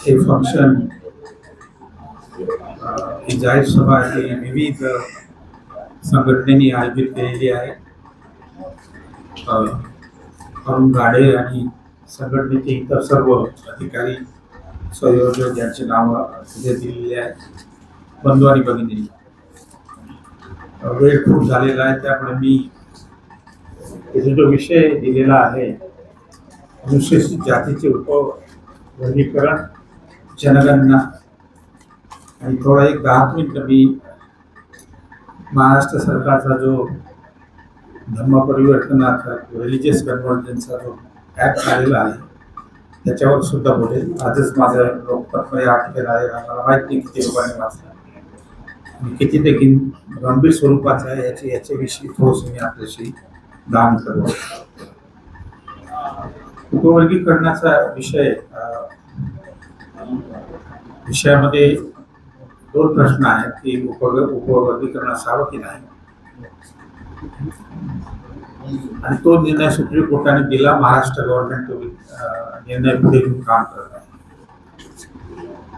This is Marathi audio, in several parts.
हे फंक्शन ही जाहीर सभा ही विविध संघटनेने आयोजित केलेली आहे. अरुण गाडे आणि संघटनेचे इतर सर्व अधिकारी संयोजक यांची नावं तिथे दिलेली आहेत. बंधू आणि भगिनी, वेळ खूप झालेला आहे, त्यामुळे मी इथे जो विषय दिलेला आहे अनुसूचित जातीचे उपवर्गीकरण, जनगणना, आणि थोडा एक 10 मिनिट मी महाराष्ट्र सरकारचा जो धर्म परिवर्तनाचा रिलिजियस कन्व्हर्जनचा जो ॲक्ट आलेला आहे त्याच्यावर सुद्धा बोलेल. आजच माझं लोकतत्व आर्टिकल आहे, मला माहीत नाही किती लोकांनी वाचलं आणि किती ते गंभीर स्वरूपाचं आहे याच्याविषयी थोडंसं मी आपल्याशी दान करतो. उपवर्गीकरणाचा विषयामध्ये 2 प्रश्न आहेत की उपवर्गीकरण असावं की नाही, आणि तो निर्णय सुप्रीम कोर्टाने दिला. महाराष्ट्र गव्हर्नमेंट निर्णय पुढे घेऊन काम करत आहे.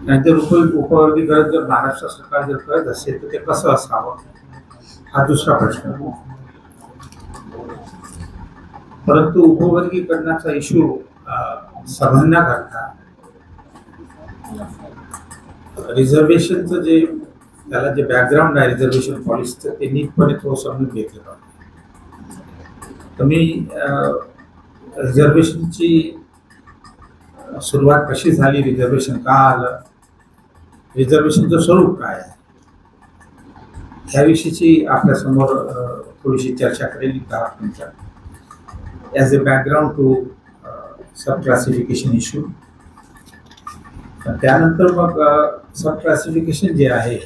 नाहीतर उपवर्गीकरण जर महाराष्ट्र सरकार जर करत असेल तर ते कसं असावं हा दुसरा प्रश्न. परंतु उपवर्गीकरणाचा इश्यू समजण्याकरता रिझर्वेशनचं त्याला जे बॅकग्राऊंड आहे रिझर्वेशन पॉलिसीचं ते नीटपणे तो समजून घेतलं पाहिजे. तर मी रिझर्वेशनची सुरुवात कशी झाली, रिझर्वेशन का आलं, रिझर्वेशनचं स्वरूप काय आहे ह्याविषयीची आपल्यासमोर थोडीशी चर्चा करेल 10 मिनिटात as a background to sub classification issue. त्यानंतर मग सब क्लासिफिकेशन जे आहे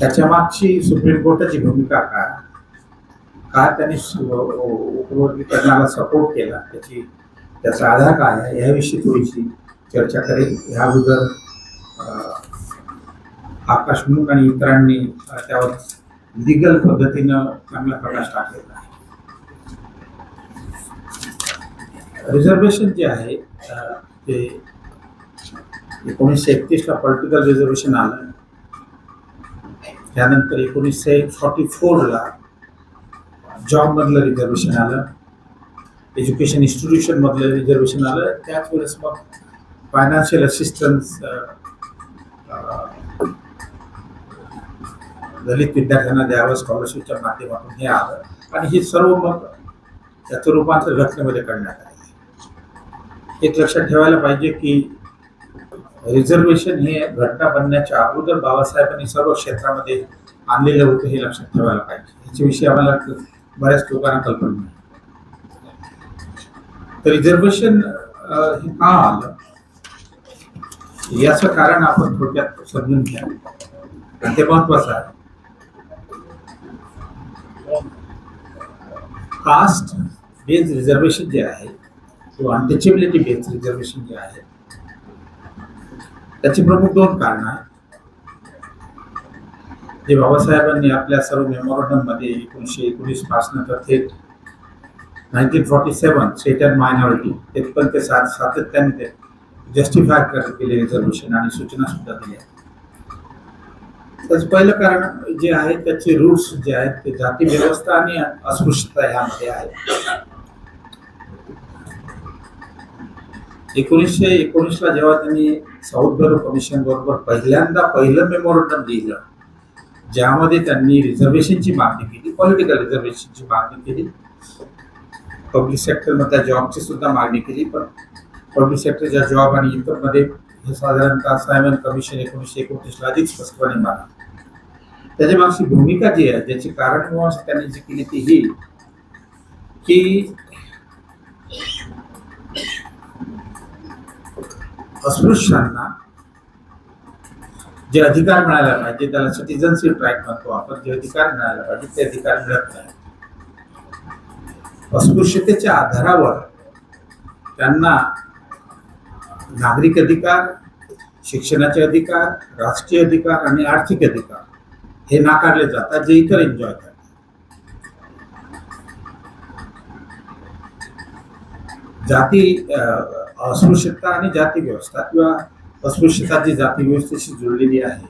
त्याच्या मागची सुप्रीम कोर्टाची भूमिका काय, का त्यांनी उपवर्गीकरणाला सपोर्ट केला, त्याचा आधार काय आहे ह्याविषयी थोडीशी चर्चा करेल. ह्याबद्दल आकाश मुख आणि इतरांनी त्यावर लिगल पद्धतीनं चांगला प्रकाश टाकलेला आहे. रिझर्वेशन जे आहे ते 1931ला पॉलिटिकल रिझर्वेशन आलं. त्यानंतर 1944ला जॉब मधलं रिझर्वेशन आलं, एज्युकेशन इन्स्टिट्यूशन मधलं रिझर्वेशन आलं. त्याच वेळेस मग फायनान्शियल असिस्टन्स दलित विद्यार्थ्यांना द्यावं स्कॉलरशिपच्या माध्यमातून हे आलं, आणि हे सर्व मग त्याचं रूपांतर घटनेमध्ये करण्यात आलं. एक लक्षात ठेवायला पाहिजे की रिझर्वेशन हे घटना बनण्याच्या अगोदर बाबासाहेबांनी सर्व क्षेत्रामध्ये आणलेलं होतं, हे लक्षात ठेवायला पाहिजे. याच्याविषयी आम्हाला बऱ्याच लोकांना कल्पना नाही. तर रिझर्वेशन हे का आलं याचं कारण आपण थोडक्यात समजून घ्या, ते महत्वाचं आहे. कास्ट बेस्ड रिझर्वेशन जे आहे किंवा अनटचेबिलिटी बेस्ड रिझर्वेशन जे आहे त्याची प्रमुख 2 कारणं आहेत. जे बाबासाहेबांनी आपल्या सर्व मेमोरंडम मध्ये 1919 पासून तर थेट 1947 स्टेट अँड मायनॉरिटी तेथपर्यंत ते सातत्याने ते जस्टिफाय केले रिझर्वेशन आणि सूचना सुद्धा दिल्या. त्याचं पहिलं कारण जे आहे त्याचे रूट्स जे आहेत ते जाती व्यवस्था आणि अस्पृश्यता ह्यामध्ये आहे. 1919ला जेव्हा त्यांनी साऊथबरो कमिशन बरोबर पहिलं मेमोरंडम लिहिलं ज्यामध्ये त्यांनी रिझर्वेशनची मागणी केली, पॉलिटिकल रिझर्वेशनची मागणी केली, पब्लिक सेक्टरमधल्या जॉबची सुद्धा मागणी केली, पण पब्लिक सेक्टरच्या जॉब आणि इतर मध्ये हे साधारणतः सायमन कमिशन 1929ला अधिक स्पष्टपणे मांडलं. त्याच्या मागची भूमिका जी आहे ज्याची कारण त्यांनी जी केली ती ही की अस्पृश्यांना जे अधिकार मिळायला पाहिजे, त्याला सिटिझनशिप राईट म्हणतो आपण, जे अधिकार मिळायला पाहिजे ते अधिकार मिळत नाही. अस्पृश्यतेच्या आधारावर त्यांना नागरिक अधिकार, शिक्षणाचे अधिकार, राजकीय अधिकार आणि आर्थिक अधिकार हे नाकारले जातात जे इतर एन्जॉय करतात. जाती अस्पृश्यता आणि जाती व्यवस्था किंवा अस्पृश्यता जी जाती व्यवस्थेशी जुळलेली आहे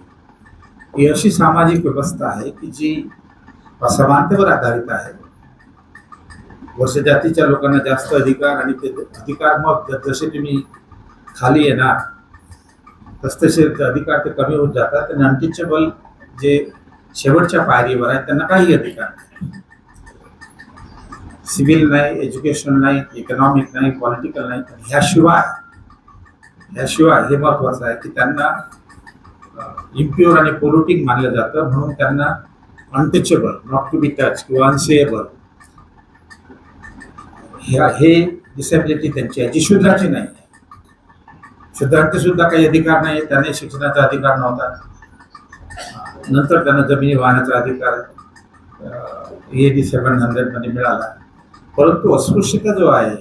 ही अशी सामाजिक व्यवस्था आहे की जी असमानतेवर आधारित आहे. वर्ष जातीच्या लोकांना जास्त अधिकार आणि ते अधिकार मग जसे तुम्ही खाली येणार तसतसे अधिकार ते कमी होत जातात आणि अनटिचेबल जे शेवटच्या पायरीवर आहेत त्यांना काही अधिकार नाही. सिव्हिल नाही, एज्युकेशन नाही, इकॉनॉमिक नाही, पॉलिटिकल नाही. ह्याशिवाय हे महत्वाचं आहे की त्यांना इम्प्युअर आणि पोल्युटिंग मानलं जातं, म्हणून त्यांना untouchable, not to be touch किंवा अनसेएबल हे डिसेबिलिटी त्यांची आहे, जी शूद्राची नाही. शूद्रांचे सुद्धा काही अधिकार नाही. त्यांना शिक्षणाचा अधिकार नव्हता, नंतर त्यांना जमिनी वाहण्याचा अधिकार AD 700 मध्ये मिळाला. परंतु अस्पृश्यता जो आहे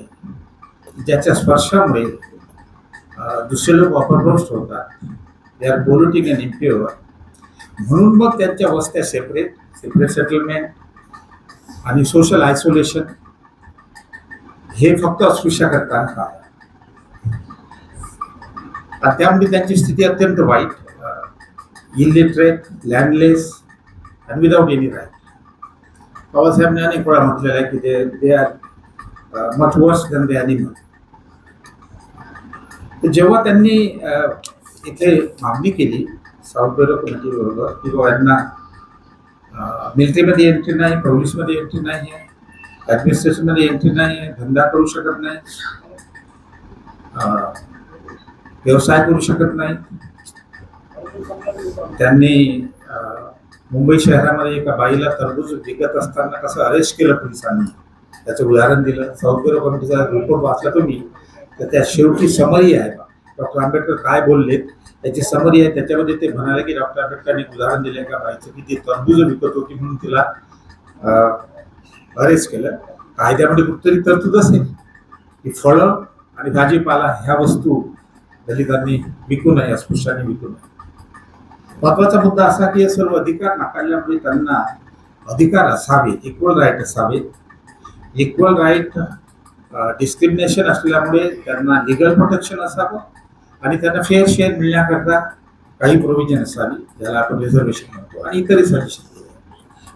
ज्याच्या स्पर्शामुळे दुसरे लोक अपभ्रष्ट होतात, they are polluting and impure, म्हणून मग त्यांच्या वस्त्या सेपरेट सेटलमेंट आणि सोशल आयसोलेशन हे फक्त अस्पृश्याकरता आहे. त्यामुळे त्यांची स्थिती अत्यंत वाईट, illiterate, landless and without any right. बाबासाहेबांनी अनेक वेळा म्हटलेलं आहे की they are much worse than the animal. जेव्हा त्यांनी इथे मागणी केली साऊथ ब्युरो कमिटी बरोबर की बाबा यांना मिलिटरीमध्ये एंट्री नाही, पोलीसमध्ये एंट्री नाही आहे, ॲडमिनिस्ट्रेशनमध्ये एंट्री नाही आहे, धंदा करू शकत नाही, व्यवसाय करू शकत नाही. त्यांनी मुंबई शहरामध्ये एका बाईला तरबूज विकत असताना कसं अरेस्ट केलं पोलिसांनी त्याचं उदाहरण दिलं. साऊथ ब्युरो कमिटीचा रिपोर्ट वाचला तुम्ही तर त्या शेवटी समरी आहे, डॉक्टर आंबेडकर काय बोललेत त्याची समरी आहे. त्याच्यामध्ये ते म्हणाले की डॉक्टर आंबेडकरांनी उदाहरण दिलं एका बाईचं की ती तरबूज विकत होती म्हणून तिला अरेस्ट केलं. कायद्यामध्ये कुठतरी तरतूद असेल की फळं आणि भाजीपाला ह्या वस्तू दलितांनी विकू नये, अस्पृश्यांनी विकू नये. महत्वाचा मुद्दा असा की हे सर्व अधिकार नाकारल्यामुळे त्यांना अधिकार असावे, इक्वल राईट असावे. इक्वल राईट डिस्क्रिमिनेशन असल्यामुळे त्यांना लिगल प्रोटेक्शन असावं आणि त्यांना फेअर शेअर मिळण्याकरता काही प्रोव्हिजन असावी, ज्याला आपण रिझर्वेशन म्हणतो, आणि इतरही सजेशन केले.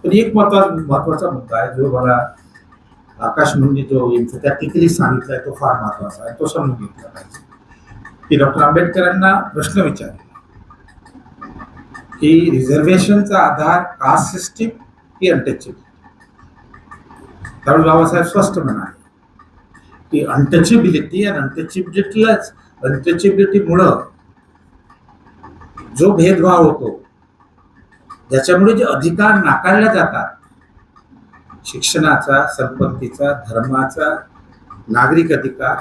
पण एक महत्वाचा मुद्दा आहे जो मला आकाश मुंडे जो एम्फॅथॅटिकली सांगितलाय तो फार महत्वाचा आहे, तो समजून घेतला पाहिजे. की डॉक्टर आंबेडकरांना प्रश्न विचारला की रिझर्वेशनचा आधार कास्ट सिस्टीम की अनटचेबिलिटी. त्यावेळी बाबासाहेब स्पष्ट म्हणाले की अनटचेबिलिटी आणि अनटचेबिलिटीमुळं जो भेदभाव होतो, ज्याच्यामुळे जे अधिकार नाकारले जातात, शिक्षणाचा, संपत्तीचा, धर्माचा, नागरिक अधिकार,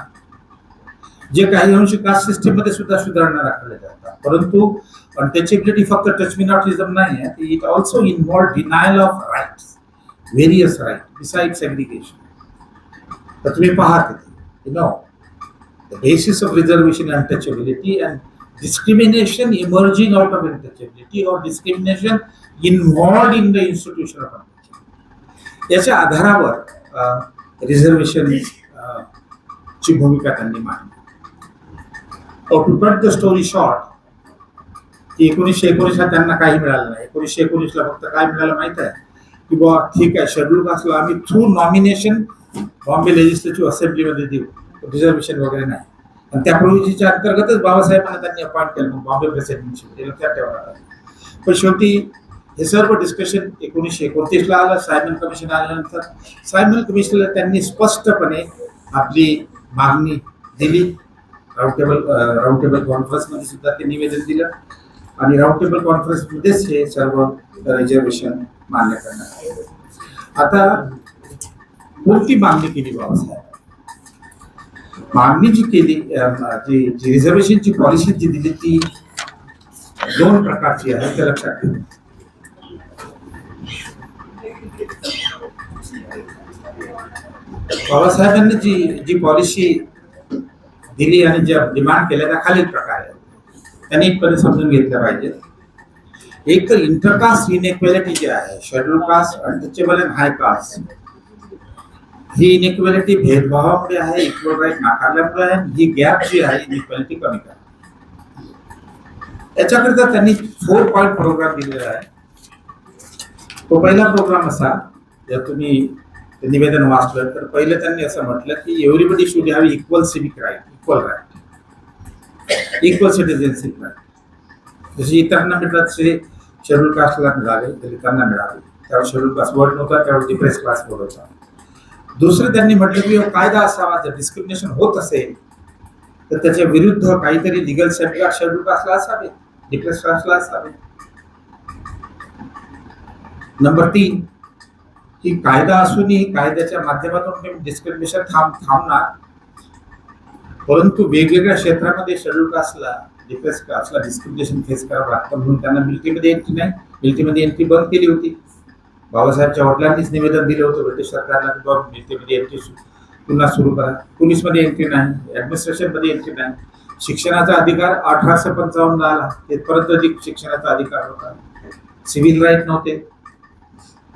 जे काही अंश कास्ट सिस्टीम मध्ये सुद्धा सुधारणा राखले जातात. परंतु अनटचेबिलिटी फक्त टच मी नॉटिझम नाही आहे, it also involve denial of rights, various right beside segregation. तर तुम्ही पाहत the basis of reservation untouchability and discrimination emerging out of untouchability or discrimination involved in the institution of untouchability. याच्या आधारावर रिझर्वेशन ची भूमिका त्यांनी मांडली. To cut the story short, की 1919 त्यांना काही मिळालं नाही. 1919 फक्त काय मिळालं माहित आहे की बुवा ठीक आहे, शेड्यूल कास्टला आम्ही थ्रू नॉमिनेशन बॉम्बे लेजिस्लेटिव्ह असेंब्लीमध्ये देऊ, रिझर्वेशन वगैरे नाही. आणि त्या प्रोव्हिजनच्या अंतर्गतच बाबासाहेबांना त्यांनी अपॉइंट केलं बॉम्बे प्रेसिडेन्सी, लक्षात ठेवा. पण शेवटी हे सर्व डिस्कशन 1929 आलं. सायमन कमिशन आल्यानंतर सायमन कमिशनला त्यांनी स्पष्टपणे आपली मागणी दिली. राऊंड टेबल कॉन्फरन्समध्ये सुद्धा ते निवेदन दिलं आणि राऊंड टेबल कॉन्फरन्समध्येच हे सर्व रिझर्वेशन मान्य करण्यात आले. आता कोणती मागणी केली बाबासाहेब? मागणी जी केली, जी रिझर्वेशनची पॉलिसी जी दिली ती दोन प्रकारची आहे, ते लक्षात ठेवा. बाबासाहेबांनी जी पॉलिसी दिली आणि ज्या डिमांड केल्या त्या खालील प्रकारे त्यांनी इथपर्यंत समजून घेतल्या पाहिजे. एक तर इंटरकास्ट इनइक्वॅलिटी जी आहे, schedule caste, untouchable and high caste, ही इनइक्वॅलिटी भेदभावामुळे आहे, इक्वल राईट नाकारल्यामुळे आहे. ही गॅप जी आहे इनइक्वॅलिटी कमी करा. याच्याकरिता त्यांनी 4 पॉईंट प्रोग्राम दिलेला आहे. तो पहिला प्रोग्राम असा, जर तुम्ही ते निवेदन वाचलं तर पहिलं त्यांनी असं म्हटलं की everybody should have equal civic right, equal citizenship right. जसे इतरांना मिळतात तसे शेड्यूल कास्टला मिळाले, दलितांना मिळाले. त्यावेळेस शेड्यूल कास्ट वर्ड नव्हता, त्यावेळेस डिप्रेस क्लास वर्ड होता. दुसरं त्यांनी म्हटलं की कायदा असावा, जर डिस्क्रिमिनेशन होत असेल तर त्याच्या विरुद्ध काहीतरी लिगल सेफगार्ड शेड्यूल कास्टला असावे, डिप्रेस क्लासला असावे. नंबर 3, की कायदा असूनही कायद्याच्या माध्यमातून डिस्क्रिमिनेशन थांबणार, परंतु वेगवेगळ्या क्षेत्रामध्ये शेड्यूल कास्टला, डिप्रेस कास्टला डिस्क्रिमिनेशन फेस करावं लागतं, म्हणून त्यांना मिलिटरीमध्ये एंट्री नाही, मिलिटरीमध्ये एंट्री बंद केली होती. बाबासाहेबच्या वडिलांनीच निवेदन दिलं होतं ब्रिटिश सरकारला की बाबा मिलिटरीमध्ये एंट्री पुन्हा सुरू करा. पोलीसमध्ये एंट्री नाही, ॲडमिनिस्ट्रेशनमध्ये एंट्री नाही. शिक्षणाचा अधिकार 1855 आला, तिथपर्यंत शिक्षणाचा अधिकार होता. सिव्हिल राईट नव्हते,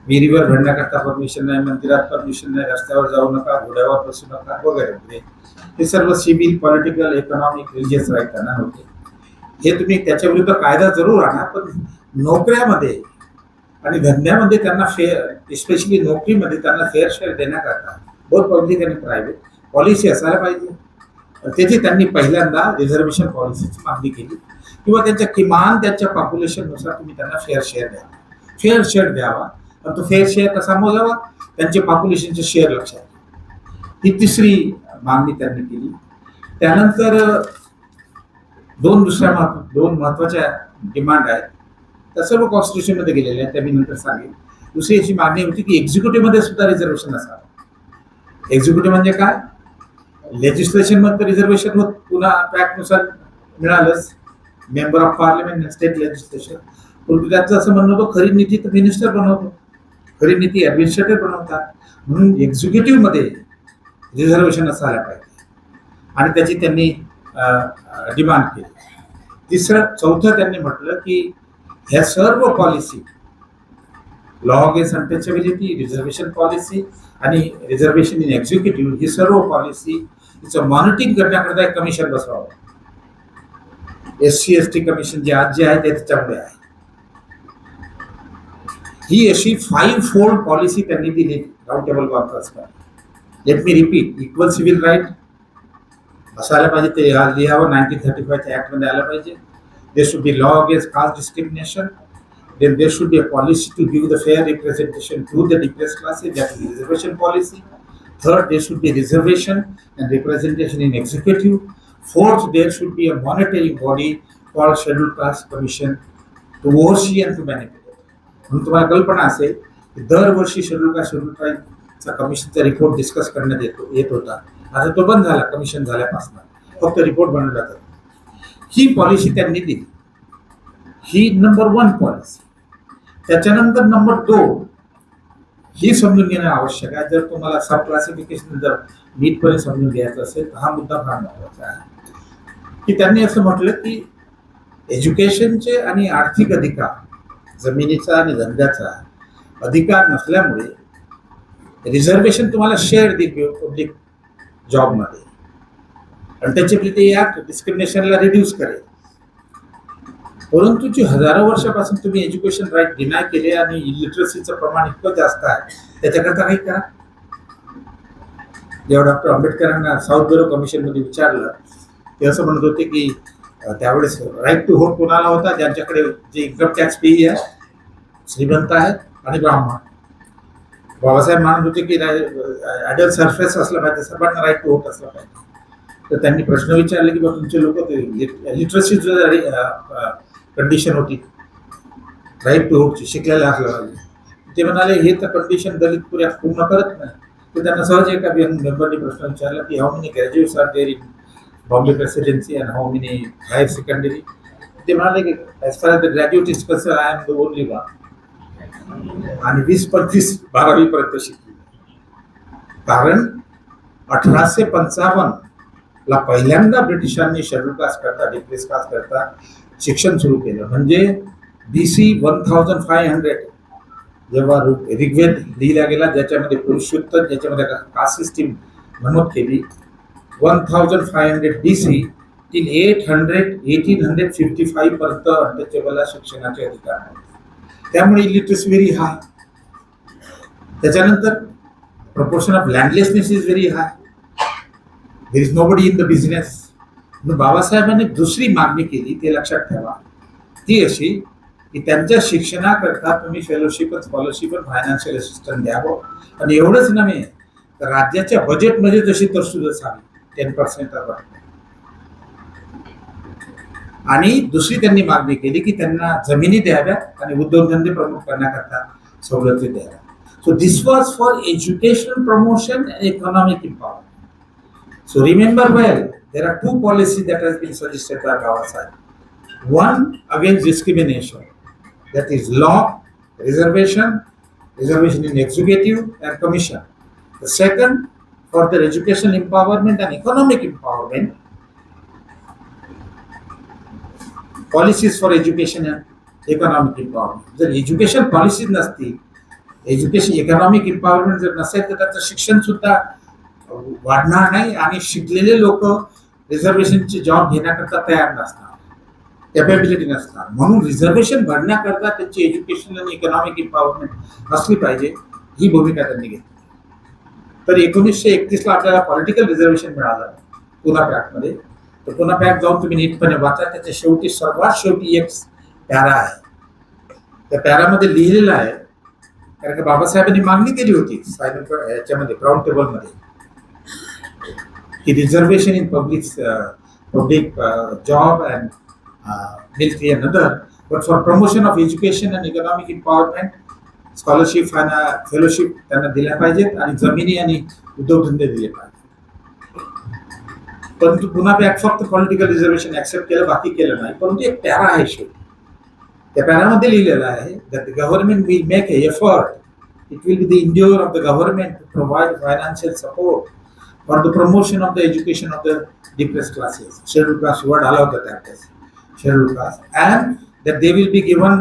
विहिरीवर भरण्याकरता परमिशन नाही, मंदिरात परमिशन नाही, रस्त्यावर जाऊ नका, घोड्यावर बसू नका वगैरे. हे सर्व civil, political, economic, religious right त्यांना नव्हते. हे तुम्ही त्याच्या विरुद्ध कायदा जरूर आणा, पण नोकऱ्यामध्ये आणि धंद्यामध्ये त्यांना फेअर, स्पेशली नोकरीमध्ये त्यांना फेअर शेअर देण्याकरता बोथ पब्लिक आणि प्रायव्हेट पॉलिसी असायला पाहिजे. त्याची त्यांनी पहिल्यांदा रिझर्वेशन पॉलिसीची मागणी केली, किंवा त्यांच्या किमान त्यांच्या पॉप्युलेशननुसार तुम्ही त्यांना फेअर शेअर द्यावा, फेअर शेअर द्यावा. पण तो फेअर शेअर कसा मोजावा, त्यांचे पॉप्युलेशनचे शेअर लक्षात. ही तिसरी मागणी त्यांनी केली. त्यानंतर दोन महत्वाच्या डिमांड आहेत, त्या सर्व कॉन्स्टिट्यूशनमध्ये गेलेल्या आहेत, त्या मी नंतर सांगेन. दुसरी अशी मागणी होती की एक्झिक्युटिव्हमध्ये सुद्धा रिझर्वेशन असावं. एक्झिक्युटिव्ह म्हणजे काय, लेजिस्लेशन मध्ये रिझर्वेशन होत पुन्हा पॅक्टनुसार मिळालंच, member of parliament, state legislation. परंतु त्याचं असं म्हणणं होतं खरी नीती तर मिनिस्टर बनवतो, खरी नीती ॲडमिनिस्ट्रेटर बनवतात, म्हणून एक्झिक्युटिव्हमध्ये रिझर्वेशन असायला पाहिजे, आणि त्याची त्यांनी डिमांड केली. चौथं त्यांनी म्हटलं की ह्या सर्व policy, law against untouchability, reservation policy आणि रिझर्वेशन इन एक्झिक्युटिव्ह, ही सर्व पॉलिसी हिचं मॉनिटरिंग करण्याकरता एक कमिशन बसवावं. SC/ST कमिशन जे आज जे आहे ते त्याच्यामुळे आहे. ही अशी 5-fold पॉलिसी त्यांनी दिली राऊंड टेबल कॉन्फरन्समध्ये. Let me repeat, equal civil right असायला पाहिजे, ते लिहावं, 1935च्या ऍक्टमध्ये आलं पाहिजे. There should be law against caste discrimination. Then there should be a policy to give the fair representation to the depressed classes, that is the reservation policy. Third, there should be reservation and representation in executive. Fourth, there should be a monitoring body called Scheduled Caste Commission to oversee and to manipulate. म्हणून तुम्हाला कल्पना असेल की दरवर्षी शेड्यूल कास्ट, शेड्यूल ट्राईबचा कमिशनचा रिपोर्ट डिस्कस करण्यात येत होता. आता तो बंद झाला कमिशन झाल्यापासून, फक्त रिपोर्ट बनवला जातो. ही पॉलिसी त्यांनी दिली. ही नंबर 1 पॉलिसी. त्याच्यानंतर नंबर 2 ही समजून घेणं आवश्यक आहे. जर तुम्हाला सब क्लासिफिकेशन जर नीटपणे समजून घ्यायचं असेल तर हा मुद्दा फार महत्वाचा आहे, की त्यांनी असं म्हटलं की एज्युकेशनचे आणि आर्थिक अधिकार, जमिनीचा आणि धंद्याचा अधिकार नसल्यामुळे रिझर्वेशन तुम्हाला शेअर देईल पब्लिक जॉबमध्ये, आणि त्याच्यामुळे ते या डिस्क्रिमिनेशनला रिड्यूस करेल. परंतु जी हजारो वर्षापासून तुम्ही एज्युकेशन राईट डिनाय केले आणि इलिटरसीचं प्रमाण इतकं जास्त आहे, त्याच्याकरता काही करा. जेव्हा डॉक्टर आंबेडकरांना साऊथ ब्युरो कमिशनमध्ये विचारलं, ते असं म्हणत होते की त्यावेळेस राईट टू व्होट कोणाला होता, ज्यांच्याकडे जे इन्कम टॅक्स पेई आहे, श्रीमंत आहेत आणि ब्राह्मण. बाबासाहेब म्हणत होते की ॲडल्ट सरफेस असलं पाहिजे, सर्वांना राईट टू व्होट असलं पाहिजे. तर त्यांनी प्रश्न विचारले की बाबा तुमचे लोक लिटरसी कंडिशन होती राईट टू व्होटची, शिकलेला असलं पाहिजे. ते म्हणाले हे तर कंडिशन दलित पुऱ्या पूर्ण करत नाही. तर त्यांना सहज एका मेंबरनी प्रश्न विचारला की how many graduates are there in Bombay presidency and how many higher secondary. ते म्हणाले की as far as the graduate is concern I am the only one. आणि 20-25 12वी पर्यंत शिकली. कारण 1855 ला पहिल्यांदा ब्रिटिशांनी शेड्यूल कास्ट करता, डिप्रेस कास्ट करता शिक्षण सुरू केलं. म्हणजे BC 1500 जेव्हा ऋग्वेद लिहिला गेला, ज्याच्यामध्ये पुरुषोत्तम, ज्याच्यामध्ये कास्ट सिस्टीम नमूद केली, 1500 BC टिल 1855 पर्यंत अनटचेबलला शिक्षणाचे अधिकार आहे. त्यामुळे इलिटरसी व्हेरी हाय. त्याच्यानंतर proportion of landlessness is very high. There is nobody in the business. बाबासाहेबांनी दुसरी मागणी केली, ते लक्षात ठेवा, ती अशी की त्यांच्या शिक्षणाकरता तुम्ही फेलोशिप, स्कॉलरशिप, फायनान्शियल असिस्टंट द्यावं. आणि एवढंच नव्हे तर राज्याच्या बजेटमध्ये जशी तरतूद असावी 10%. आणि दुसरी त्यांनी मागणी केली की त्यांना जमिनी द्याव्यात आणि उद्योगधंदे प्रमुख करण्याकरता सवलती द्याव्या. So this was for educational promotion and economic empowerment. So remember well, there are two policies that has been suggested by Baba Sahib. One against discrimination, that is law, reservation in executive and commission. The second for their educational empowerment and economic empowerment, policies for education and economic empowerment. जर एज्युकेशन पॉलिसी नसती, एज्युकेशन इकॉनॉमिक एम्पॉवरमेंट जर नसेल तर त्याचं शिक्षण सुद्धा वाढणार नाही आणि शिकलेले लोक रिझर्वेशनचे जॉब घेण्याकरता तयार नसणार, कॅपेबिलिटी नसणार. म्हणून रिझर्वेशन भरण्याकरता त्यांची एज्युकेशन आणि इकॉनॉमिक एम्पॉवरमेंट असली पाहिजे, ही भूमिका त्यांनी घेतली. तर 1931ला आपल्याला पॉलिटिकल रिझर्वेशन मिळालं पुना पॅक्टमध्ये. तर पुना पॅक्ट जाऊन तुम्ही नीटपणे वाचा. त्याच्या शेवटी, सर्वात शेवटी एक पॅरा आहे. त्या पॅरामध्ये लिहिलेलं आहे, कारण का बाबासाहेबांनी मागणी केली होती याच्यामध्ये राऊंड टेबलमध्ये, की reservation in public job and military and other, but for promotion of education and economic empowerment, scholarship आणि फेलोशिप त्यांना दिल्या पाहिजेत आणि जमिनी आणि उद्योगधंदे दिले पाहिजेत. परंतु पुन्हा पॅक्ट फक्त पॉलिटिकल रिझर्वेशन ऍक्सेप्ट केलं, बाकी केलं नाही. परंतु एक पॅरा आहे शेवटी. त्या पॅरामध्ये लिहिलेलं आहे that the government will make an effort, it will be the endeavor of the government to provide financial support for the promotion of the education of the depressed classes, scheduled class, word allowed that is scheduled class, and that they will be given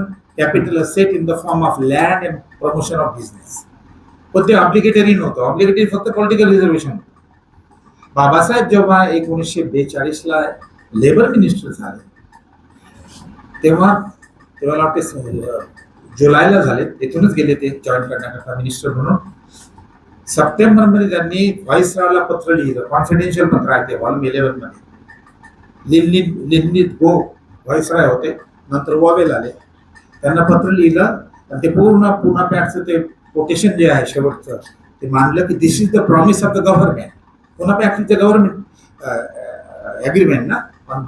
capital asset in the form of land and promotion of business. पण ते ऑब्लिगेटरी नव्हतं, ऑब्लिगेटरी फक्त पॉलिटिकल रिझर्वेशन होतं. बाबासाहेब जेव्हा 1942ला लेबर मिनिस्टर झाले, तेव्हा मला वाटते जुलैला झाले, तिथूनच गेले ते जॉईन करण्याकरता मिनिस्टर म्हणून. सप्टेंबरमध्ये त्यांनी व्हाईसरॉयला पत्र लिहिलं, कॉन्फिडेन्शियल पत्र आहे ते, व्हॉल्यूम 11 मध्ये. लिन्नीत गो व्हाईसरॉय होते, नंतर वॉवेल आले. त्यांना पत्र लिहिलं आणि ते पूर्ण पुना पॅक्टचं ते कोटेशन जे आहे शेवटचं, ते मानलं की this is the promise of the government. Poona pact is the government agreement ना, on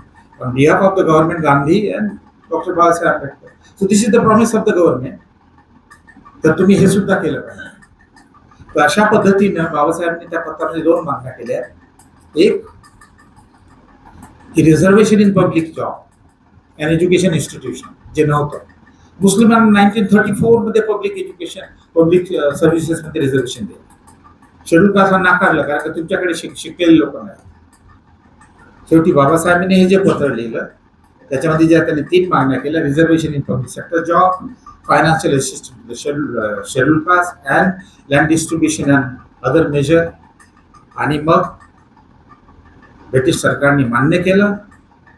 behalf of the government, Gandhi and doctor Babasaheb Ambedkar. So this is the promise of the government. तर तुम्ही हे सुद्धा केलं पाहिजे. तर अशा पद्धतीनं बाबासाहेबांनी त्या पत्रामध्ये 2 मागण्या केल्या. एक की reservation in public job and education institution, जे नव्हतं. मुस्लिमांना 1934 मध्ये पब्लिक सर्व्हिसेसमध्ये रिझर्वेशन दिलं. शेड्यूल कास्टला नाकारलं, कारण का तुमच्याकडे शिकलेले लोक नाही. शेवटी बाबासाहेबांनी हे जे पत्र लिहिलं त्याच्यामध्ये ज्या त्यांनी 3 मागण्या केल्या, reservation in public sector job, financial assistant schedule caste and land distribution and other major. आणि मग ब्रिटिश सरकारने मान्य केलं.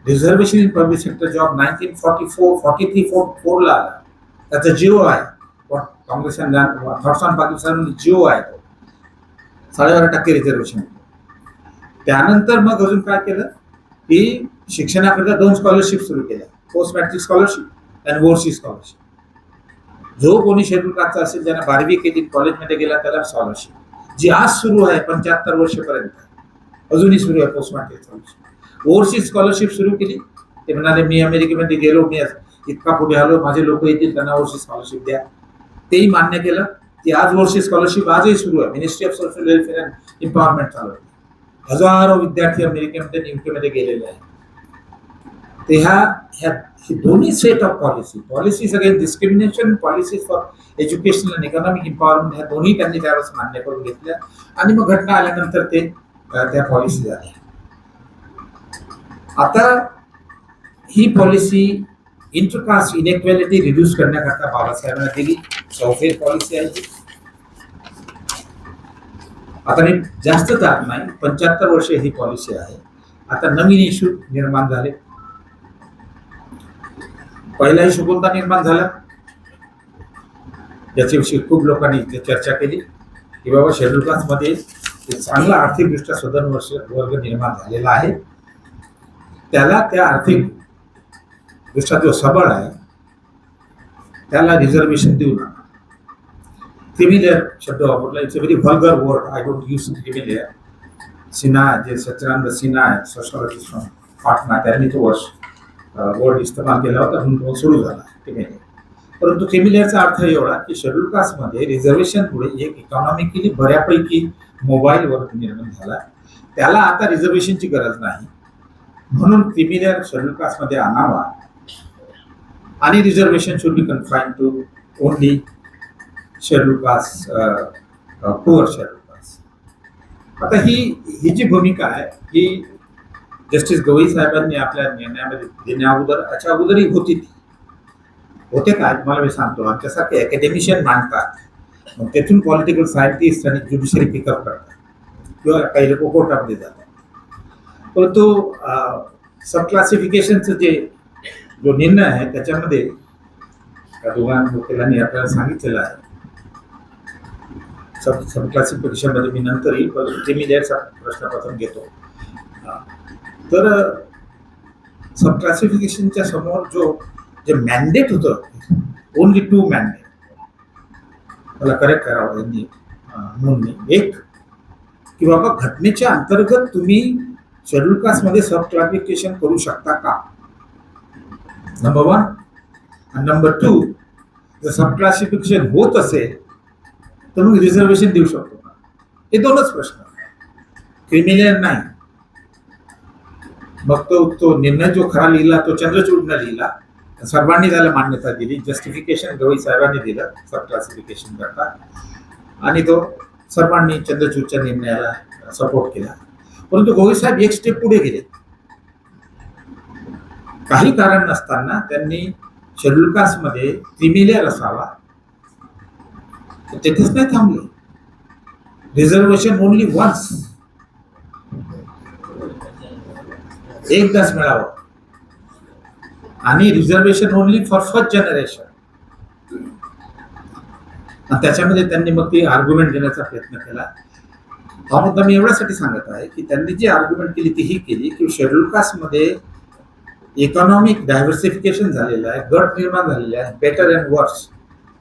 Reservation in public sector job 1944-43-44 ला आला. त्याचा जिओ आहे, Congress and thoughts on Pakistan जिओ आहे, तो 12.5% रिझर्वेशन. त्यानंतर मग अजून काय केलं की शिक्षणाकरता 2 स्कॉलरशिप सुरू केल्या, पोस्ट मॅट्रिक स्कॉलरशिप आणि ओव्हरसीज स्कॉलरशिप. जो कोणी शेड्यूल कास्टचा असेल, ज्यांना 12वी केली, कॉलेजमध्ये गेला, त्याला स्कॉलरशिप, जी आज सुरू आहे 75 वर्षापर्यंत, अजूनही सुरू आहे post matric scholarship. Overseas scholarship सुरू केली. ते म्हणाले मी अमेरिकेमध्ये गेलो, मी इतका पुढे आलो, माझे लोक येतील, त्यांना ओव्हरसीज स्कॉलरशिप द्या. तेही मान्य केलं. ती आज ओव्हरसीज स्कॉलरशिप आजही सुरू आहे. Ministry of social welfare and empowerment चालू आहे. हजारो विद्यार्थी अमेरिकेमध्ये, यूकेमध्ये गेलेले आहेत. ते ह्या दोन्ही set of policies against discrimination, policies for educational and economic empowerment, ह्या दोन्ही त्यांनी त्यावेळेस मान्य करून घेतल्या. आणि मग घटना आल्यानंतर ते त्या पॉलिसी झाल्या. आता ही पॉलिसी इंटरकास्ट इनइक्वॅलिटी रिड्यूस करण्याकरता बाबासाहेबांना दिली चौफेर पॉलिसी आहे ती. आता मी जास्त जात नाही, 75 वर्ष ही पॉलिसी आहे. आता नवीन इश्यू निर्माण झाले. पहिला इश्यू कोणता निर्माण झाला, याच्याविषयी खूप लोकांनी इथे चर्चा केली की बाबा शेड्यूल कास्टमध्ये चांगला आर्थिकदृष्ट्या सधन वर्ग निर्माण झालेला आहे, त्याला त्या आर्थिक दृष्ट्या जो सबळ आहे त्याला रिझर्वेशन देऊ नका. क्रिमिलेअर शब्द वापरला. It's a very vulgar word, I don't use creamy layer. Sinha, जे सच्चिदानंद सिन्हा आहेत सोशॉलॉजिस्ट फ्रॉम पाटणा, त्यांनी तो वर्ड इस्तेमाल केला होता, म्हणून तो सुरू झाला क्रिमिलेअर. परंतु क्रिमिलेअरचा अर्थ एवढा की शेड्यूल कास्टमध्ये रिझर्वेशनमुळे एक इकॉनॉमिकली बऱ्यापैकी मोबाईल वर्ग निर्माण झाला, त्याला आता रिझर्वेशनची गरज नाही, म्हणून क्रिमिलेअर शेड्यूल कास्टमध्ये आणावा आणि reservation should be confine to only schedule caste, poor schedule caste. आता ही जी भूमिका आहे ही जस्टिस गवई साहेबांनी आपल्या निर्णयामध्ये देण्याअगोदर, याच्या अगोदरही होती. ती होते काय तुम्हाला मी सांगतो. आमच्यासारखे अकॅडेमिशियन मांडतात, मग तेथून पॉलिटिकल सायंटिस्ट आणि ज्युडिशरी पिकअप करतात किंवा काही लोक कोर्टामध्ये जातात. परंतु सब क्लासिफिकेशनचं जो निर्णय आहे त्याच्यामध्ये त्या दोघांनी वकिलांनी आपल्याला सांगितलेलं आहे. सब क्लासिफिकेशनमध्ये मी नंतर येईल, परंतु क्रिमिलेअरचा प्रश्नपत्र घेतो. तर सब क्लासिफिकेशनच्या समोर जे मॅन्डेट होतं, ओनली 2 मॅन्डेट, मला करेक्ट करावं यांनी म्हणून. एक की बाबा घटनेच्या अंतर्गत तुम्ही शेड्यूल कास्टमध्ये सब क्लासिफिकेशन करू शकता का, नंबर 1. आणि नंबर 2, जर सब क्लासिफिकेशन होत असेल तर मग रिझर्वेशन देऊ शकतो का. हे 2च प्रश्न, क्रिमिलेअर नाही. मग तो निर्णय जो खरा लिहिला तो चंद्रचूडनं लिहिला, सर्वांनी त्याला मान्यता दिली. जस्टिफिकेशन गवई साहेबांनी दिलं सब क्लासिफिकेशन करता, आणि तो सर्वांनी चंद्रचूडच्या निर्णयाला सपोर्ट केला. परंतु गवई साहेब एक स्टेप पुढे गेले. काही कारण नसताना त्यांनी शेड्यूल कास्टमध्ये क्रिमिलेअर असावा, तेथेच नाही थांबले. रिझर्वेशन ओनली वन्स, एकदाच मिळावं, आणि reservation only for first generation. आणि त्याच्यामध्ये त्यांनी मग ती आर्ग्युमेंट देण्याचा प्रयत्न केला. हा मुद्दा मी एवढ्यासाठी सांगत आहे की त्यांनी जी आर्ग्युमेंट केली ती ही केली की शेड्यूल कास्टमध्ये इकॉनॉमिक डायव्हर्सिफिकेशन झालेलं आहे, गट निर्माण झालेले आहे, बेटर अँड वर्स,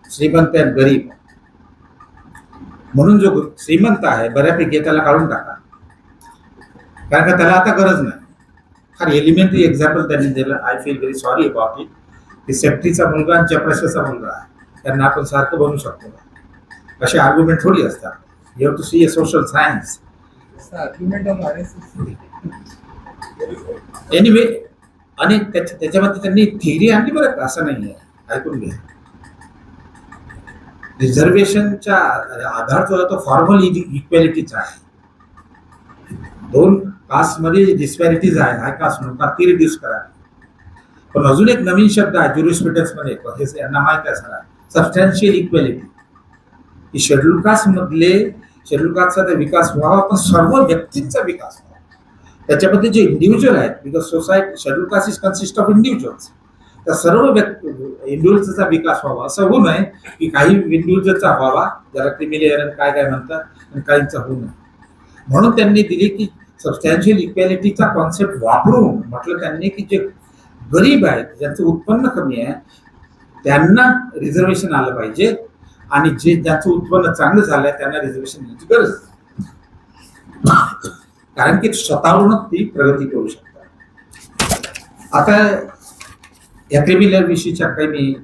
श्रीमंत आणि गरीब. म्हणून जो श्रीमंत आहे बऱ्यापैकी त्याला काढून टाका, कारण का त्याला आता गरज नाही. फार एलिमेंटरी एक्झाम्पल त्यांनी दिलं. I feel very sorry about it. की सेफ्टीचा मुलगा आणि चपराशाचा मुलगा आहे, त्यांना आपण सारखं बनवू शकतो, असे आर्ग्युमेंट थोडी असतात. You have to see a social science. Anyway, आणि त्याच्यामध्ये त्यांनी थिअरी आणली बरं का, असं नाही आहे, ऐकून घ्या. रिझर्वेशनचा आधार जो आहे तो फॉर्मल इक्वॅलिटीचा आहे. 2 कास्टमध्ये डिस्पॅरिटीज आहे, हाय कास्ट लोकांना ती रिड्यूस करा. पण अजून एक नवीन शब्द आहे ज्युरिस्प्रुडन्समध्ये, हे यांना माहित आहे सगळं, सबस्टॅन्शियल इक्वॅलिटी. की शेड्यूल कास्टचा विकास व्हावा, पण सर्व व्यक्तींचा विकास व्हावा. त्याच्यामध्ये जे इंडिव्हिज्युअल आहेत, because society schedule caste is consist of individuals, तर सर्व इंडिव्हिज्युअलचा विकास व्हावा. असं होऊ नये की काही इंडिव्हिज्युअलचा व्हावा, ज्याला क्रिमिलेअर काय म्हणतात, आणि काहींचा होऊ नये. म्हणून त्यांनी दिली की सबस्टॅन्शियल इक्वॅलिटीचा कॉन्सेप्ट वापरून म्हटलं त्यांनी की जे गरीब आहेत, ज्यांचं उत्पन्न कमी आहे, त्यांना रिझर्वेशन आलं पाहिजे, आणि ज्यांचं उत्पन्न चांगलं झालंय त्यांना रिझर्वेशन देण्याची गरज नाही, कारण की स्वतःवरूनच ती प्रगती करू शकतात. आता या क्रिमिलेअर विषयीच्या काही मी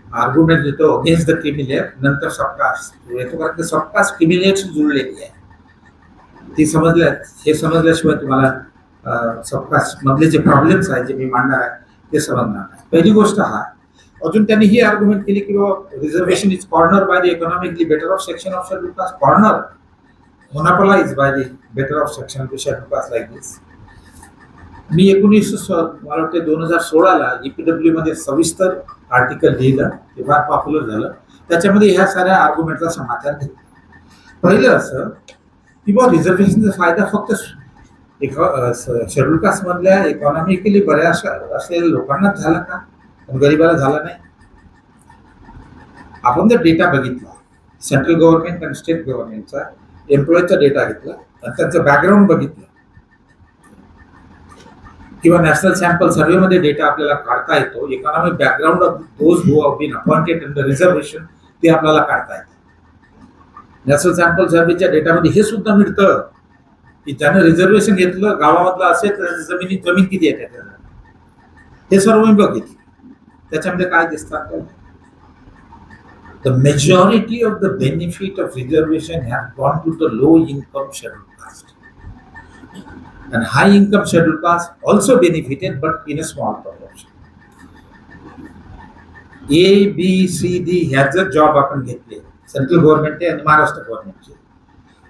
आर्ग्युमेंट देतो अगेन्स्ट द क्रिमिलेअर, नंतर सबकास्ट येतो, कारण की सबकास्ट क्रिमिलेअरशी जुळलेली आहे. ती हे समजल्याशिवाय तुम्हाला सबकास्ट मधले जे प्रॉब्लेम्स आहेत जे मी मांडणार आहे ते समजणार नाही. पहिली गोष्ट अजून त्यांनी ही आर्ग्युमेंट केली की reservation is corner by the economically better off section of schedule caste, corner monopolized by the better off section to schedule caste like this. मी मला वाटते 2016ला EPW मध्ये सविस्तर आर्टिकल लिहिलं, ते फार पॉप्युलर झालं. त्याच्यामध्ये ह्या साऱ्या आर्ग्युमेंटचा समाचार घेतला. पहिलं असं की बा रिझर्वेशनचा फायदा फक्त शेड्यूल कास्ट मधल्या इकॉनॉमिकली बऱ्याच असलेल्या लोकांनाच झाला का, पण गरीबाला झाला नाही. आपण जर डेटा बघितला, सेंट्रल गव्हर्नमेंट आणि स्टेट गव्हर्नमेंटचा एम्प्लॉयचा डेटा घेतला आणि त्यांचं बॅकग्राऊंड बघितलं, किंवा नॅशनल सॅम्पल सर्व्हे मध्ये डेटा आपल्याला काढता येतो, economic background of those who have been appointed under reservation ते आपल्याला काढता येतं. नॅशनल सॅम्पल सर्व्हेच्या डेटामध्ये हे सुद्धा मिळतं की ज्यानं रिझर्वेशन घेतलं गावामधलं असेल तर जमीन किती आहे त्याला, हे सर्व मी बघितलं. त्याच्यामध्ये काय दिसतं आपल्याला, the majority of the benefit of reservation have gone to the low income scheduled caste, and high income scheduled caste also benefited but in a small proportion. A, B, C, D ह्याच जर जॉब आपण घेतले सेंट्रल गव्हर्नमेंट आणि महाराष्ट्र गव्हर्नमेंटचे,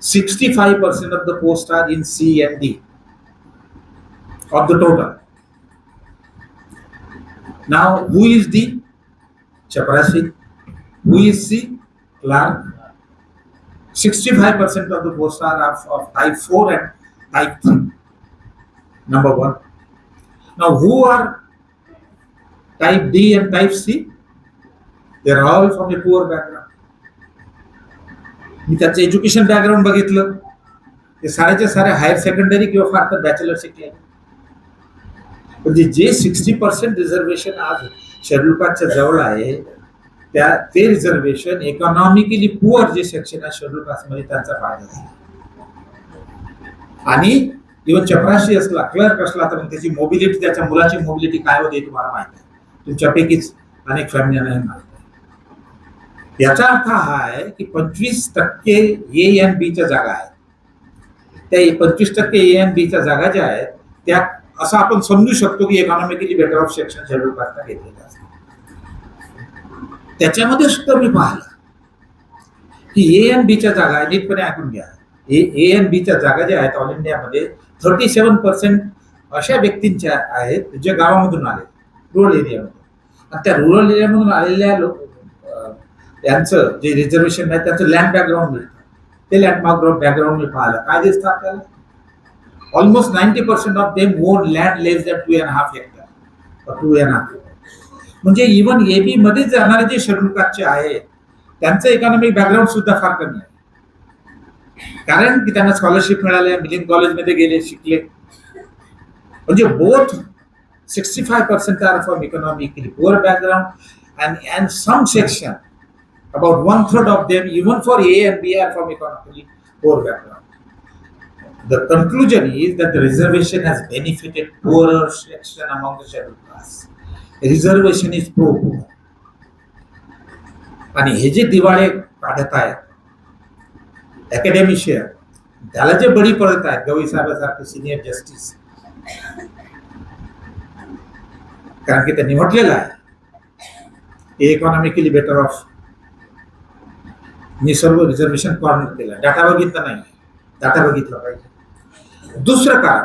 65% of the posts are in C and D of the total. Now who is D? Chaprasi. Who is C? Clerk. 65% of the posts are of type 4 and type 3. Number 1. Now who are type D and type C? They are all from a poor background. मी त्याचं एज्युकेशन बॅकग्राऊंड बघितलं, ते साऱ्याच्या साऱ्या हायर सेकंडरी किंवा फार तर बॅचलर शिकले. म्हणजे जे 60% रिझर्वेशन आज शेड्यूल कास्टच्या जवळ आहे, ते रिझर्वेशन इकॉनॉमिकली पुअर जे सेक्शन आहे शेड्यूल कास्टमध्ये त्यांचा फायदा झाला. आणि इव्हन चपराशी असला, क्लर्क असला तर त्याची मोबिलिटी, त्याच्या मुलाची मोबिलिटी काय होते तुम्हाला माहिती आहे, तुमच्यापैकीच अनेक फॅमिलींना हे माहिती आहे. याचा अर्थ हा आहे की 25% ए एन बीच्या जागा आहेत, त्या 25% ए एन बीच्या जागा ज्या आहेत त्या असं आपण समजू शकतो की economically better off section schedule कास्टला घेतलेल्या असतात. त्याच्यामध्ये सुद्धा मी पाहिलं की ए एन बीच्या जागा, नीटपणे ऐकून घ्या, ए एन बीच्या जागा ज्या आहेत ऑल इंडियामध्ये 37% अशा व्यक्तींच्या आहेत जे गावामधून आले, रुरल एरियामध्ये. आणि त्या रुरल एरियामधून आलेल्या त्यांचं जे रिझर्वेशन आहे त्याचं लँड बॅकग्राऊंड मिळतं. ते लँड बॅकग्राऊंड मी पाहिलं, काय दिसतं आपल्याला, almost 90% of them on land less than 2.5 hectare or 2.5. म्हणजे इव्हन एबी मध्ये जाणारे जे शेड्यूल कास्टचे आहेत त्यांचं इकॉनॉमिक बॅकग्राऊंड सुद्धा फार कमी आहे, कारण की त्यांना स्कॉलरशिप मिळाल्या, मिलियन कॉलेजमध्ये गेले, शिकले. म्हणजे both 65% are from economically poor background and some section, about 1/3 of them, even for A and B, are from economically poor background. The conclusion is that the reservation has benefited poorer section among the scheduled castes. Reservation is pro-poor. आणि हे जे दिवाळे काढत आहेत अकॅडमिशियन, त्याला जे बळी पडत आहेत गवई साहेबांसारखे सिनियर जस्टिस, कारण की त्यांनी म्हटलेलं आहे इकॉनॉमिकली बेटर ऑफ, मी सर्व रिझर्वेशन कॉर्नर केलं, डाटा बघितला नाही, डाटा बघितला पाहिजे. दुसरं कारण,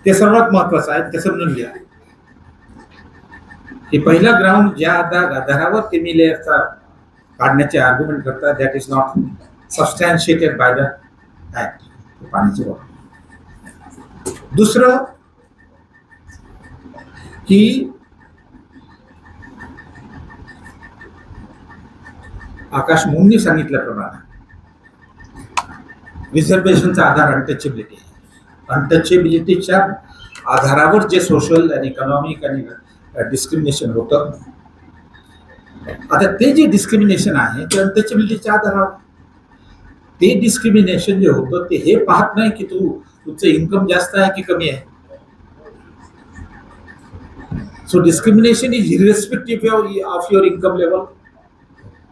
ते सर्वात महत्वाचं आहे, ते समजून घ्या की पहिला ग्राउंड ज्या आधारावर तिन्ही लेअरचा काढण्याचे आर्ग्युमेंट करतात, that is not substantiated by the act, पाण्याची वापर. दुसरं की आकाश मुंनी सांगितल्याप्रमाणे रिझर्वेशनचा आधार अनटचेबिलिटी आहे. अनटचेबिलिटीच्या आधारावर जे सोशल आणि इकॉनॉमिक आणि डिस्क्रिमिनेशन होतं, आता ते जे डिस्क्रिमिनेशन आहे ते अनटचेबिलिटीच्या आधारावर, ते डिस्क्रिमिनेशन जे होतं ते हे पाहत नाही की तुमचं इन्कम जास्त आहे की कमी आहे. So discrimination is इररेस्पेक्टिव्ह of your income level.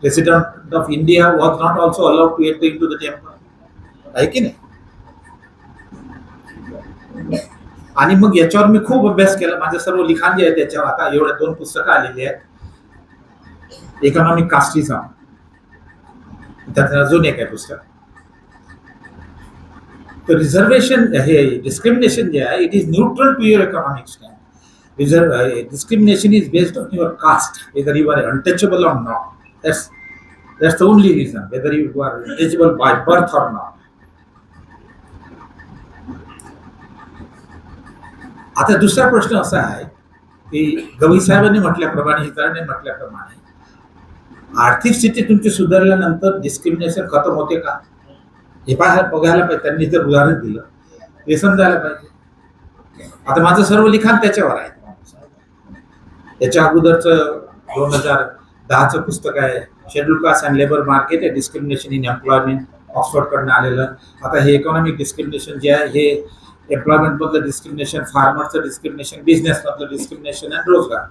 Resident of India was not also allowed to enter into the temple, आहे की नाही. आणि मग याच्यावर मी खूप अभ्यास केला, माझं सर्व लिखाण जे आहे त्याच्यावर, आता एवढ्या 2 पुस्तकं आलेली आहेत. इकॉनॉमिक कास्टिझम, त्यात अजून एक आहे पुस्तक, तर रिझर्वेशन हे डिस्क्रिमिनेशन जे आहे it is neutral to your economic stand. Discrimination is based on your caste, whether you are untouchable or not. That's the only reason, whether you are untouchable by birth or not. आता दुसरा प्रश्न असा आहे की गवई साहेबांनी म्हटल्याप्रमाणे, हिताने म्हटल्याप्रमाणे आर्थिक स्थिती तुमची सुधारल्यानंतर डिस्क्रिमिनेशन खतम होते का, हे बघायला पाहिजे. त्यांनी जर उदाहरण दिलं हे समजायला पाहिजे. आता माझं सर्व लिखाण त्याच्यावर आहे. त्याच्या अगोदरचं 2010चं पुस्तक आहे schedule caste and labour market a discrimination in employment, Oxford कडनं आलेलं. आता हे इकॉनॉमिक डिस्क्रिमिनेशन जे आहे हे एम्प्लॉयमेंट मधलं डिस्क्रिमिनेशन, फार्मरचं डिस्क्रिमिनेशन, बिझनेस मधलं डिस्क्रिमिनेशन आणि रोजगार.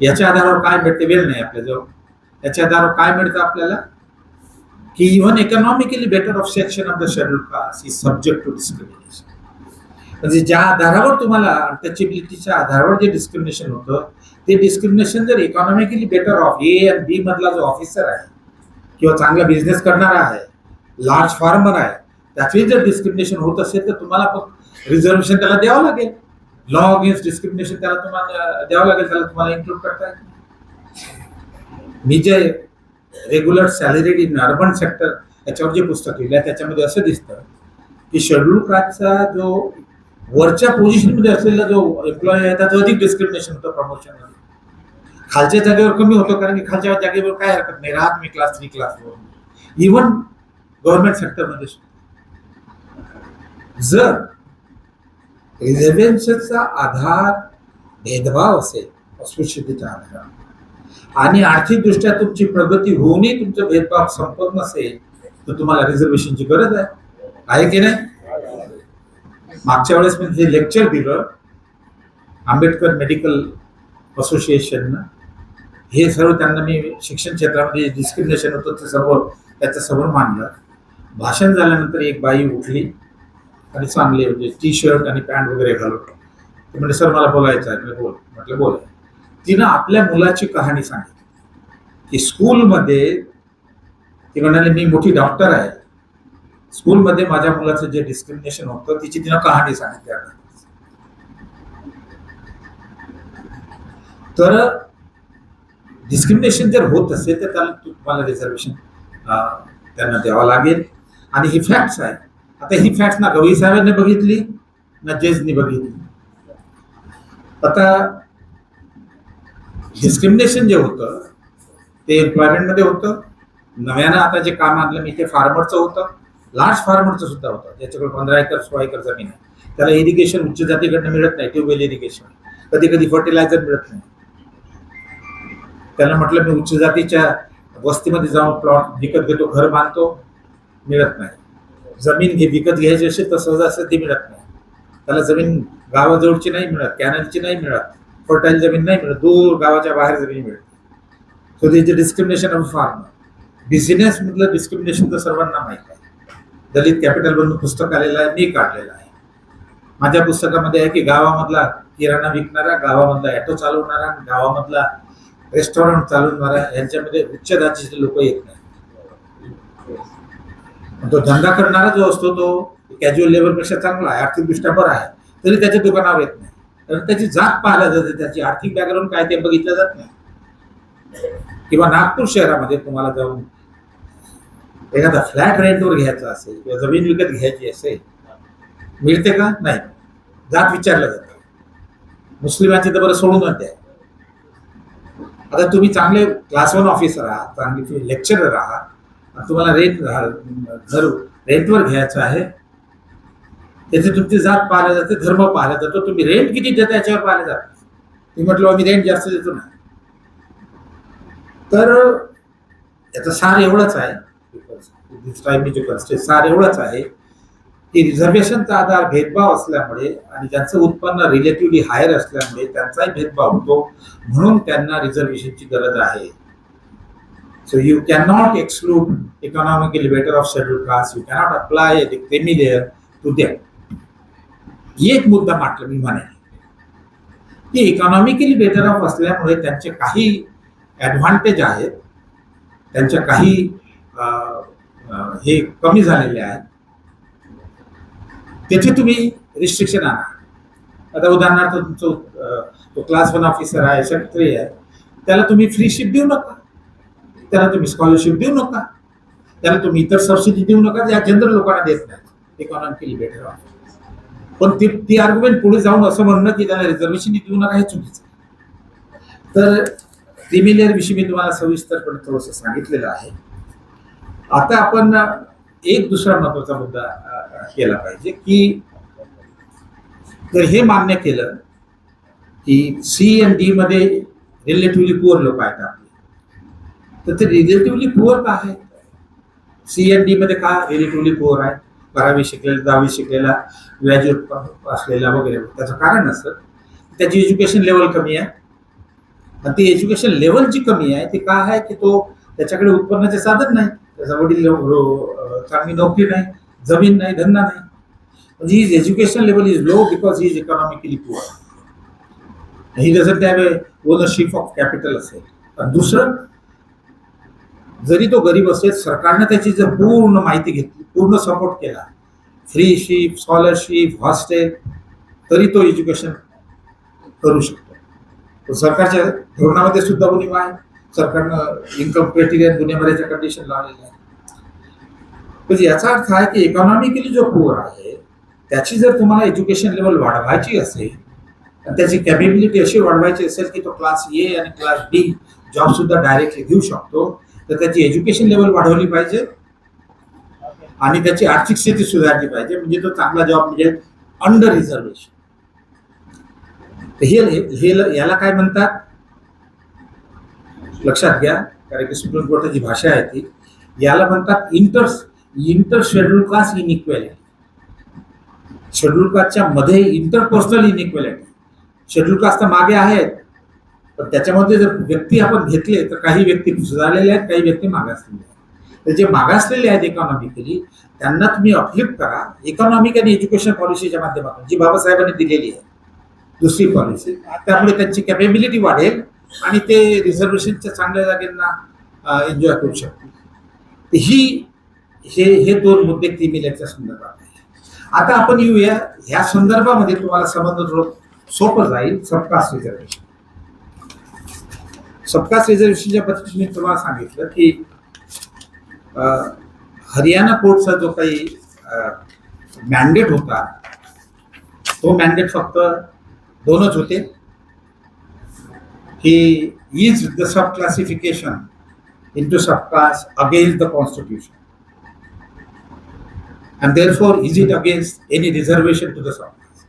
याच्या आधारावर काय मिळते, वेळ नाही आपल्याजवळ. याच्या आधारावर काय मिळतं आपल्याला की even economically better off section of the schedule caste is subject to discrimination. म्हणजे ज्या आधारावर तुम्हाला अनटचेबिलिटीच्या आधारावर जे डिस्क्रिमिनेशन होतं ते डिस्क्रिमिनेशन जर इकॉनॉमिकली बेटर ऑफ ए आणि बी मधला जो ऑफिसर आहे किंवा चांगला बिझनेस करणारा आहे, लार्ज फार्मर आहे, त्याचे जर डिस्क्रिमिनेशन होत असेल तर तुम्हाला फक्त रिझर्वेशन त्याला द्यावं लागेल. लॉ अगेन्स्ट डिस्क्रिमिनेशन त्याला तुम्हाला द्यावं लागेल, त्याला तुम्हाला इन्क्लूड करता येईल. मी जे regular salaried in urban sector याच्यावर जे पुस्तक लिहिलं त्याच्यामध्ये असं दिसतं की शेड्यूल कास्टचा जो वरच्या पोझिशनमध्ये असलेला जो एम्प्लॉई आहे त्याचं अधिक डिस्क्रिमिनेशन होतं प्रमोशन मध्ये. खालच्या जागेवर कमी होतं, कारण की खालच्या जागेवर काय हरकत नाही, राहत मी क्लास 3 क्लासवर. इव्हन गव्हर्नमेंट सेक्टरमध्ये जर रिझर्वेशनचा आधार भेदभाव असेल, अस्पृश्यतेचा आधार, आणि आर्थिकदृष्ट्या तुमची प्रगती होऊनही तुमचा भेदभाव संपत नसेल तर तुम्हाला रिझर्वेशनची गरज आहे की नाही. मागच्या वेळेस मी जे लेक्चर दिलं आंबेडकर मेडिकल असोसिएशननं, हे सर्व त्यांना मी शिक्षण क्षेत्रामध्ये डिस्क्रिमिनेशन होतं ते सर्व त्याच्यासमोर मांडलं. भाषण झाल्यानंतर एक बाई उठली आणि चांगले म्हणजे टी शर्ट आणि पॅन्ट वगैरे घालून ते म्हणजे सर मला बोलायचं आहे. बोल म्हटलं बोल. तिनं आपल्या मुलाची कहाणी सांगितली की स्कूलमध्ये ती म्हणाली मी मोठी डॉक्टर आहे, स्कूलमध्ये माझ्या मुलाचं जे डिस्क्रिमिनेशन होतं तिची तिनं कहाणी सांगितली. तर डिस्क्रिमिनेशन जर होत असेल तर त्याला तुम्हाला रिझर्वेशन त्यांना द्यावं लागेल. आणि ही फॅक्ट्स आहे. आता ही फॅक्ट्स ना गवई साहेबांनी बघितली ना जजनी बघितली. आता डिस्क्रिमिनेशन जे होतं ते एम्प्लॉयमेंटमध्ये होतं. नव्यानं आता जे काम आणलं मी ते फार्मरचं होतं, लार्ज फार्मरचं सुद्धा होतं, ज्याच्याकडे 15 एकर 16 एकर जमीन आहे. त्याला इरिगेशन उच्च जातीकडनं मिळत नाही, ट्यूबवेल इरिगेशन, कधी कधी फर्टिलायझर मिळत नाही. त्याला म्हटलं मी उच्च जातीच्या वस्तीमध्ये जाऊन प्लॉट विकत घेतो, घर बांधतो, मिळत नाही. जमीन विकत घ्यायची असेल तर सहजासहजी मिळत नाही. त्याला जमीन गावाजवळची नाही मिळत, कॅनलची नाही मिळत, फर्टाईल जमीन नाही मिळत, दूर गावाच्या बाहेर जमीन मिळते. So this discrimination of farmer. Business मधलं डिस्क्रिमिनेशन तर सर्वांना माहित आहे. दलित कॅपिटल म्हणून पुस्तक आलेलं आहे, मी काढलेलं आहे. माझ्या पुस्तकामध्ये आहे की गावामधला किराणा विकणारा, गावामधला ॲटो चालवणारा, गावामधला रेस्टॉरंट चालवणारा यांच्यामध्ये उच्च जातीचे लोक येत नाही. तो धंदा करणारा जो असतो तो कॅज्युअल लेबरपेक्षा चांगला आहे, आर्थिकदृष्ट्या बरा आहे, तरी त्याच्या दुकानावर येत नाही. कारण त्याची जात पाहिल्या जाते, त्याची आर्थिक बॅकग्राऊंड काय ते बघितलं जात नाही. किंवा नागपूर शहरामध्ये तुम्हाला जाऊन एखादा फ्लॅट रेंटवर घ्यायचा असेल किंवा जमीन विकत घ्यायची असेल, मिळते का? नाही. जात विचारलं जातं. मुस्लिमांची तर बरं सोडूनच द्या. आता तुम्ही चांगले क्लास 1 ऑफिसर आहात, चांगले लेक्चरर आहात, तुम्हाला घर रेंटवर घ्यायचं आहे, त्याची तुमची जात पाहिल्या जाते, धर्म पाहिला जातो, तुम्ही रेंट किती देता याच्यावर पाहिलं जातं. तुम्ही म्हटलं आम्ही रेंट जास्त देतो ना. तर याचा सार एवढंच आहे, सार एवढंच आहे की रिझर्वेशनचा आधार भेदभाव असल्यामुळे आणि ज्यांचं उत्पन्न रिलेटिव्हली हायर असल्यामुळे त्यांचाही भेदभाव होतो, म्हणून त्यांना रिझर्वेशनची गरज आहे. So you cannot exclude economically better of scheduled castes. You cannot apply the creamy layer to them. एक मुद्दा म्हटलं मी म्हणेन की इकॉनॉमिकली बेटर ऑफ असल्यामुळे त्यांचे काही ॲडव्हान्टेज आहेत, त्यांच्या काही हे कमी झालेले आहेत. त्याचे तुम्ही रिस्ट्रिक्शन आणा. आता उदाहरणार्थ तो क्लास 1 ऑफिसर आहे, सेक्रेटरी आहे, त्याला तुम्ही फ्री शिप देऊ नका, त्याला तुम्ही स्कॉलरशिप देऊ नका, त्याला तुम्ही इतर सबसिडी देऊ नका ज्या जनरल लोकांना देत नाही, इकॉनॉमिकली बेटर आहे. पण ती आर्ग्युमेंट पुढे जाऊन असं म्हणणं की त्याला रिझर्वेशन देऊ नका हे चुकीचं आहे. तर क्रीमी विषयी मी तुम्हाला सविस्तरपणे थोडंसं सांगितलेलं आहे. आता आपण एक दुसरा महत्वाचा मुद्दा केला पाहिजे की जर हे मान्य केलं की सी आणि डी मध्ये रिलेटिव्हली पुअर लोक आहेत आपले, तर ते रिलेटिव्हली पुअर का आहेत? सी आणि डी मध्ये का रिलेटिव्हली पुअर आहे? 12वी शिकलेला, 10वी शिकलेला, ग्रॅज्युएट असलेला वगैरे. त्याचं कारण असं त्याची एज्युकेशन लेवल कमी आहे. आणि ती एज्युकेशन लेवल जी कमी आहे ती का आहे की तो त्याच्याकडे उत्पन्नाचे साधन नाही, त्याचा वडील चांगली नोकरी नाही, जमीन नाही, धंदा नाही. म्हणजे his education level is low because he is economically poor. He doesn't have a ownership of capital असेल. आणि दुसरं, जरी तो गरीब असेल, सरकारने त्याची जर पूर्ण माहिती घेतली, पूर्ण सपोर्ट केला, फ्री शिप, स्कॉलरशिप, हॉस्टेल, तरी तो एज्युकेशन करू शकतो. सरकारच्या धोरणामध्ये सुद्धा उणीवा आहे. सरकारनं इन्कम क्रायटेरिया दुनियाभराच्या कंडिशन लावलेल्या आहे. म्हणजे याचा अर्थ आहे की इकॉनॉमिकली जो पुअर आहे त्याची जर तुम्हाला एज्युकेशन लेवल वाढवायची असेल आणि त्याची कॅपेबिलिटी अशी वाढवायची असेल की तो क्लास ए आणि क्लास डी जॉब सुद्धा डायरेक्टली घेऊ शकतो, तर त्याची एज्युकेशन लेवल वाढवली पाहिजे आणि त्याची आर्थिक स्थिती सुधारली पाहिजे. म्हणजे तो चांगला जॉब मिळेल अंडर रिझर्वेशन. हे याला काय म्हणतात लक्षात घ्या, कारण की सुप्रीम कोर्टाची भाषा आहे ती. याला म्हणतात inter schedule caste inequality. Schedule कास्टच्या मध्ये इंटरपर्सनल इनइक्वॅलिटी. शेड्यूल कास्ट तर मागे आहेत, पण त्याच्यामध्ये जर व्यक्ती आपण घेतले तर काही व्यक्ती सुधारलेले आहेत, काही व्यक्ती मागासलेले आहेत. तर जे मागासलेले आहेत इकॉनॉमिकली त्यांना तुम्ही अपलिफ्ट करा इकॉनॉमिक आणि एज्युकेशन पॉलिसीच्या माध्यमातून, जी बाबासाहेबांनी दिलेली आहे दुसरी पॉलिसी. त्यामुळे त्यांची कॅपेबिलिटी वाढेल आणि ते रिझर्वेशनच्या चांगल्या जागेंना एन्जॉय करू शकतील. हे दोन मुद्दे क्रीमिलेअरच्या संदर्भात आहे. आता आपण येऊया ह्या संदर्भामध्ये तुम्हाला संबंध थोडं सोपं जाईल. Subcaste reservation. सबकास्ट रिझर्वेशनच्या पद्धतीने मी तुम्हाला सांगितलं की हरियाणा कोर्टचा जो काही मॅन्डेट होता तो मॅन्डेट फक्त दोनच होते की is the sub classification into subcaste against the constitution and therefore is it against any reservation to the subcaste.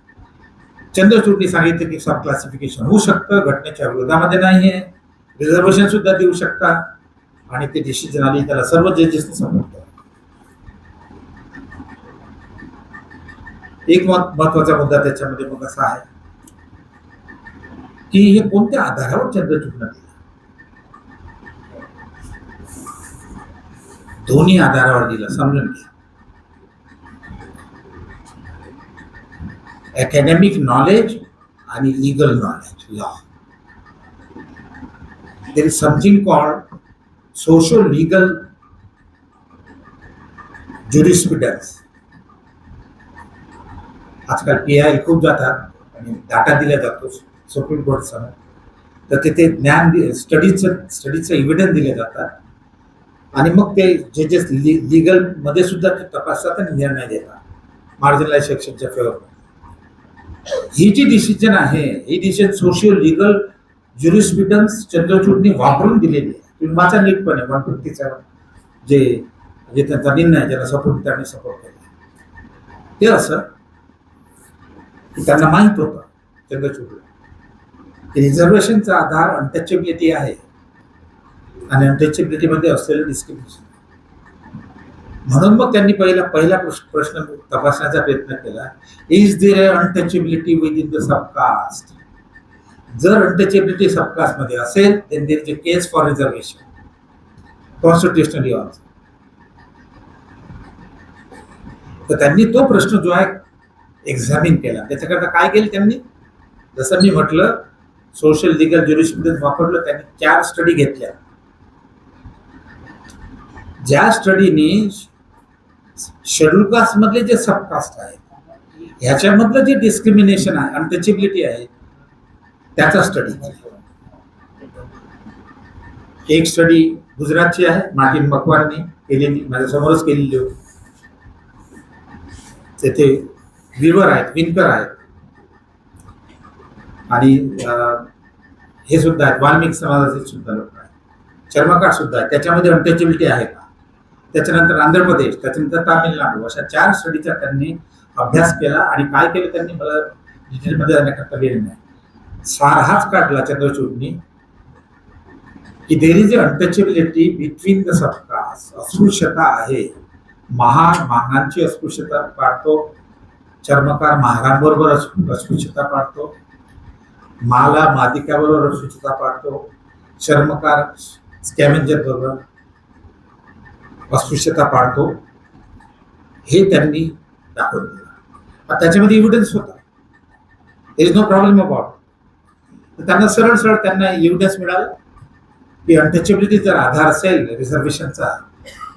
चंद्रचूडनी सांगितलं की सब क्लासिफिकेशन होऊ शकतं, घटनेच्या विरोधामध्ये नाहीये, रिझर्वेशन सुद्धा देऊ शकता आणि ते डिसिजन आली त्याला सर्व जजेसने सपोर्ट केला. एक महत्वाचा मुद्दा त्याच्यामध्ये मग असा आहे की हे कोणत्या आधारावर चंद्रचूडनं दिलं. दोन्ही आधारावर दिलं, समजून घ्या. अकॅडमिक नॉलेज आणि legal knowledge, law. There is something called social legal jurisprudence. आजकाल PI खूप जातात आणि डाटा दिला जातो सुप्रीम कोर्ट समोर, तर तिथे ज्ञान स्टडीचं एव्हिडन्स दिले जातात आणि मग ते जजेस लीगल मध्ये सुद्धा ते तपासतात आणि निर्णय देतात मार्जिनलाइज सेक्शनच्या फेवर. ही जी डिसिजन आहे ही डिसिजन सोशियल लीगल ज्युरिस्प्रुडन्स चंद्रचूडनी वापरून दिलेली आहे. तुम्ही वाचा नीटपणे 157 जे त्यांचा निर्णय ज्याला त्यांनी सपोर्ट केला. ते असं की त्यांना माहित होतं चंद्रचूडला की रिझर्वेशनचा आधार अनटचेबिलिटी आहे आणि अनटचेबिलिटी मध्ये असलेलं डिस्क्रिमिनेशन. म्हणून मग त्यांनी पहिला प्रश्न तपासण्याचा प्रयत्न केला, is there untouchability within the subcaste. जर अनटचेबिलिटी सबकास्ट मध्ये असेल then there is a case for reservation constitutionally also. तर त्यांनी तो प्रश्न जो आहे एक्झामिन केला. त्याच्याकरता काय केलं त्यांनी, जसं मी म्हटलं सोशल लीगल ज्युरिस्प्रुडन्स वापरलं. त्यांनी 4 स्टडी घेतल्या. ज्या स्टडीने शेड्यूल कास्ट मधले जे सबकास्ट आहेत ह्याच्यामधलं जे डिस्क्रिमिनेशन आहे, अनटचेबिलिटी आहे, त्याचा स्टडी. एक स्टडी गुजरातची आहे, मार्टिन मकवारने केलेली, माझ्यासमोरच केलेली होती. तेथे विवर आहेत, विणकर आहेत, आणि हे सुद्धा आहेत, वाल्मिक समाजाचे सुद्धा लोक आहेत, चर्मकार सुद्धा आहेत. त्याच्यामध्ये अनटचेबिलिटी आहे का? त्याच्यानंतर आंध्र प्रदेश, त्याच्यानंतर तामिळनाडू, अशा 4 स्टडीचा त्यांनी अभ्यास केला. आणि काय केलं त्यांनी, मला डिटेलमध्ये जाण्याकरता वेळ नाही, सार हाच काढला चंद्रचूडनी की there is a untouchability between the subcaste. अस्पृश्यता आहे, महार महारांची अस्पृश्यता पाडतो, चर्मकार महारांबरोबर अस्पृश्यता पाडतो, माला मादिकाबरोबर अस्पृश्यता पाडतो, चर्मकार स्कॅमेंजर बरोबर अस्पृश्यता पाडतो. हे त्यांनी दाखवून दिलं. त्याच्यामध्ये एव्हिडन्स होता, there is no problem about. त्यांना सरळ सरळ त्यांना एव्हिडन्स मिळाला की अनटचेबिलिटी जर आधार असेल रिझर्वेशनचा,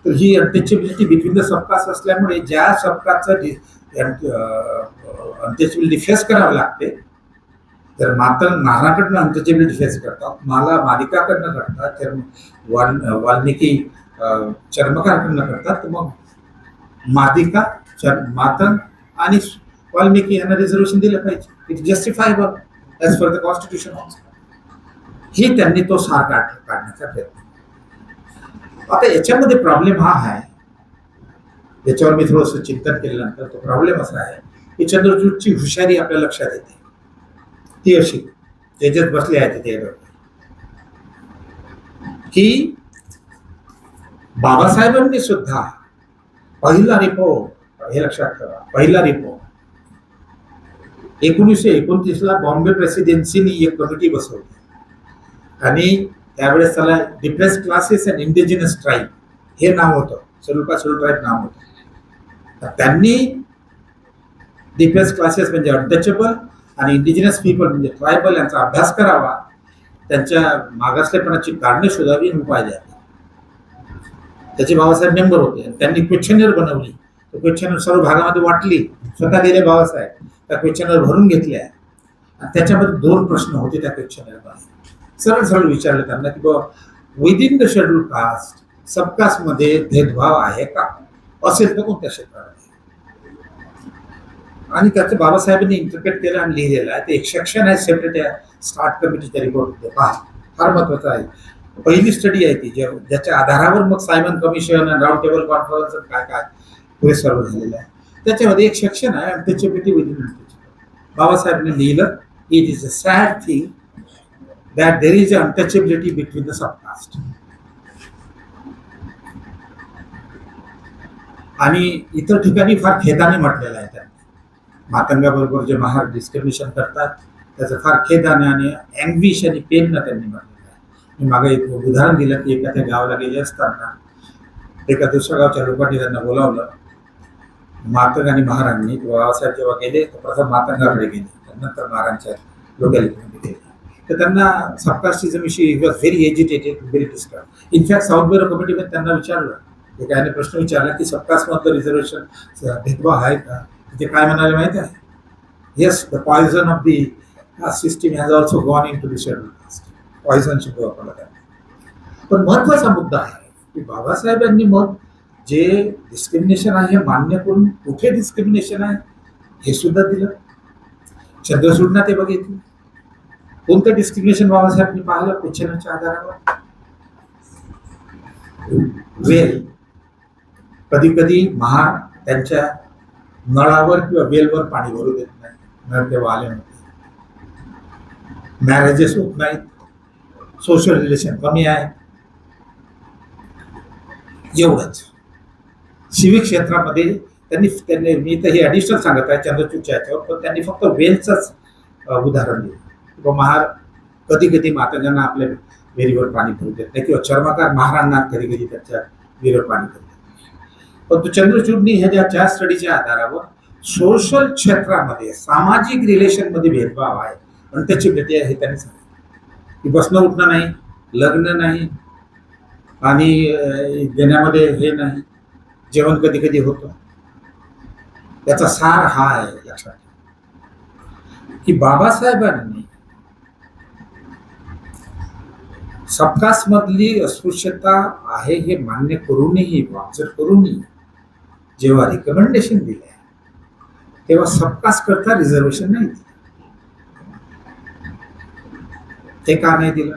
तर ही अनटचेबिलिटी बिटवीन द सबकास्ट असल्यामुळे ज्या सबकास्टचं अनटचेबिलिटी फेस करावं लागते, तर मात्र महाराकडनं अनटचेबिलिटी फेस करतात, माला मादिकाकडनं करतात, वाल्मिकी चर्मकारकडनं करतात, तर मग मादिका, मातंग आणि वाल्मिकी यांना रिझर्वेशन दिलं पाहिजे. It justifiable as per the constitution also. हे त्यांनी तो सार काढण्याचा प्रयत्न. आता याच्यामध्ये प्रॉब्लेम हा आहे, याच्यावर मी थोडंसं चिंतन केल्यानंतर तो प्रॉब्लेम असा आहे की चंद्रचूडची हुशारी आपल्या लक्षात येते. ती अशी, त्याच्यात बसले आहेत ते की बाबासाहेबांनी सुद्धा पहिला रिपोर्ट, हे लक्षात ठेवा, पहिला रिपोर्ट 1929ला बॉम्बे प्रेसिडेन्सीनी एक कमिटी बसवली आणि त्यावेळेस त्याला depress classes and indigenous tribe हे नाव होतं, शेड्यूल कास्ट शेड्यूल ट्राईब नाव होतं. तर त्यांनी डिप्रेस क्लासेस म्हणजे अनटचेबल आणि इंडिजिनस पीपल म्हणजे ट्रायबल यांचा अभ्यास करावा, त्यांच्या मागासलेपणाची कारणे शोधावी आणि उपाय द्यावे. त्याचे बाबासाहेब मेंबर होते. त्यांनी क्वेश्चनर बनवली, क्वेश्चनर सर्व भागामध्ये वाटली, स्वतः गेले बाबासाहेब, त्या क्वेश्चनर भरून घेतल्या आणि त्याच्यामध्ये 2 प्रश्न होते त्या क्वेश्चनरमध्ये. सरळ सरळ विचारलं त्यांना की बाबा विदिन द शेड्यूल कास्ट सबकास्टमध्ये भेदभाव आहे का, असेल तर कोणत्या क्षेत्रामध्ये. आणि त्याचं बाबासाहेबांनी इंटरप्रेट केलं आणि लिहिलेलं आहे. ते एक सेक्शन आहे सेपरेट स्टार्ट कमिटीच्या रिपोर्टमध्ये. पहा, फार महत्वाचं आहे. पहिली स्टडी आहे ती, ज्याच्या आधारावर मग Simon commission, round table conference काय काय पुढे सर्व झालेलं आहे. त्याच्यामध्ये एक सेक्शन आहे अनटचेबिलिटी विदिन अनटचेबिलिटी. बाबासाहेबांनी लिहिलं, it is a sad thing that there is an untouchability between the subcaste. आणि इतर ठिकाणी फार खेदाने म्हटलेलं आहे त्यांनी, मातंगाबरोबर जे महार डिस्क्रिमिनेशन करतात त्याचं फार खेदाने आणि अँग्विश आणि पेननं त्यांनी म्हटलेलं आहे. मी मागे एक उदाहरण दिलं की एका त्या गावाला गेले असताना एका दुसऱ्या गावच्या लोकांनी त्यांना बोलावलं, मातंग आणि महारांनी. बाबासाहेब जेव्हा गेले तर प्रथम मातंगाकडे गेले, नंतर महारांच्या लोकॅलिटीमध्ये गेले. तर त्यांना सबकास्टिझमविषयी was very agitated, very disturb. In fact south bureau कमिटीमध्ये त्यांना विचारलं, एकाने प्रश्न विचारला की सबकास्टमधलं रिझर्वेशन भेदभाव आहे का. ते काय म्हणाले माहिती आहे, yes the poison of the system has also gone into the schedule caste. Poison शब्द वापरला त्यांना. पण महत्वाचा मुद्दा आहे की बाबासाहेबांनी मग जे डिस्क्रिमिनेशन आहे हे मान्य करून कुठे डिस्क्रिमिनेशन आहे हे सुद्धा दिलं. चंद्रचूडना ते बघितलं, कोणतं डिस्क्रिमिनेशन बाबासाहेबांनी पाहिलं क्वेश्चनच्या आधारावर. वेल, कधी कधी महार त्यांच्या नळावर किंवा वेलवर पाणी भरू देत नाही, नळ तेव्हा आले नव्हते. मॅरेजेस होत नाहीत, सोशल रिलेशन कमी आहे, एवढंच. सिविक क्षेत्रामध्ये त्यांनी मी तर हे ॲडिशनल सांगत आहे चंद्रचूडच्या याच्यावर, पण त्यांनी फक्त वेलचंच उदाहरण दिलं. किंवा महार कधी कधी मातंगांना आपल्या विहिरीवर पाणी भरू देत नाही, किंवा चर्मकार महारांना कधी कधी त्यांच्या विहिरीवर पाणी भरू देत नाही. परंतु चंद्रचूडनी ह्या 4 स्टडीच्या आधारावर सोशल क्षेत्रामध्ये, सामाजिक रिलेशनमध्ये भेदभाव आहे, अनटचेबिलिटी आहे हे त्यांनी सांगितलं. की बसणं उठणं नाही, लग्न नाही, आणि देण्यामध्ये हे नाही, जेवण कधी कधी होतं. याचा सार हा आहे, लक्षात ठेवा की बाबासाहेबांनी सबकास्ट मधली अस्पृश्यता आहे हे मान्य करूनही, वाचर करूनही जेव्हा रिकमेंडेशन दिले तेव्हा सबकास्ट करता रिझर्वेशन नाही दिलं. ते का नाही दिलं?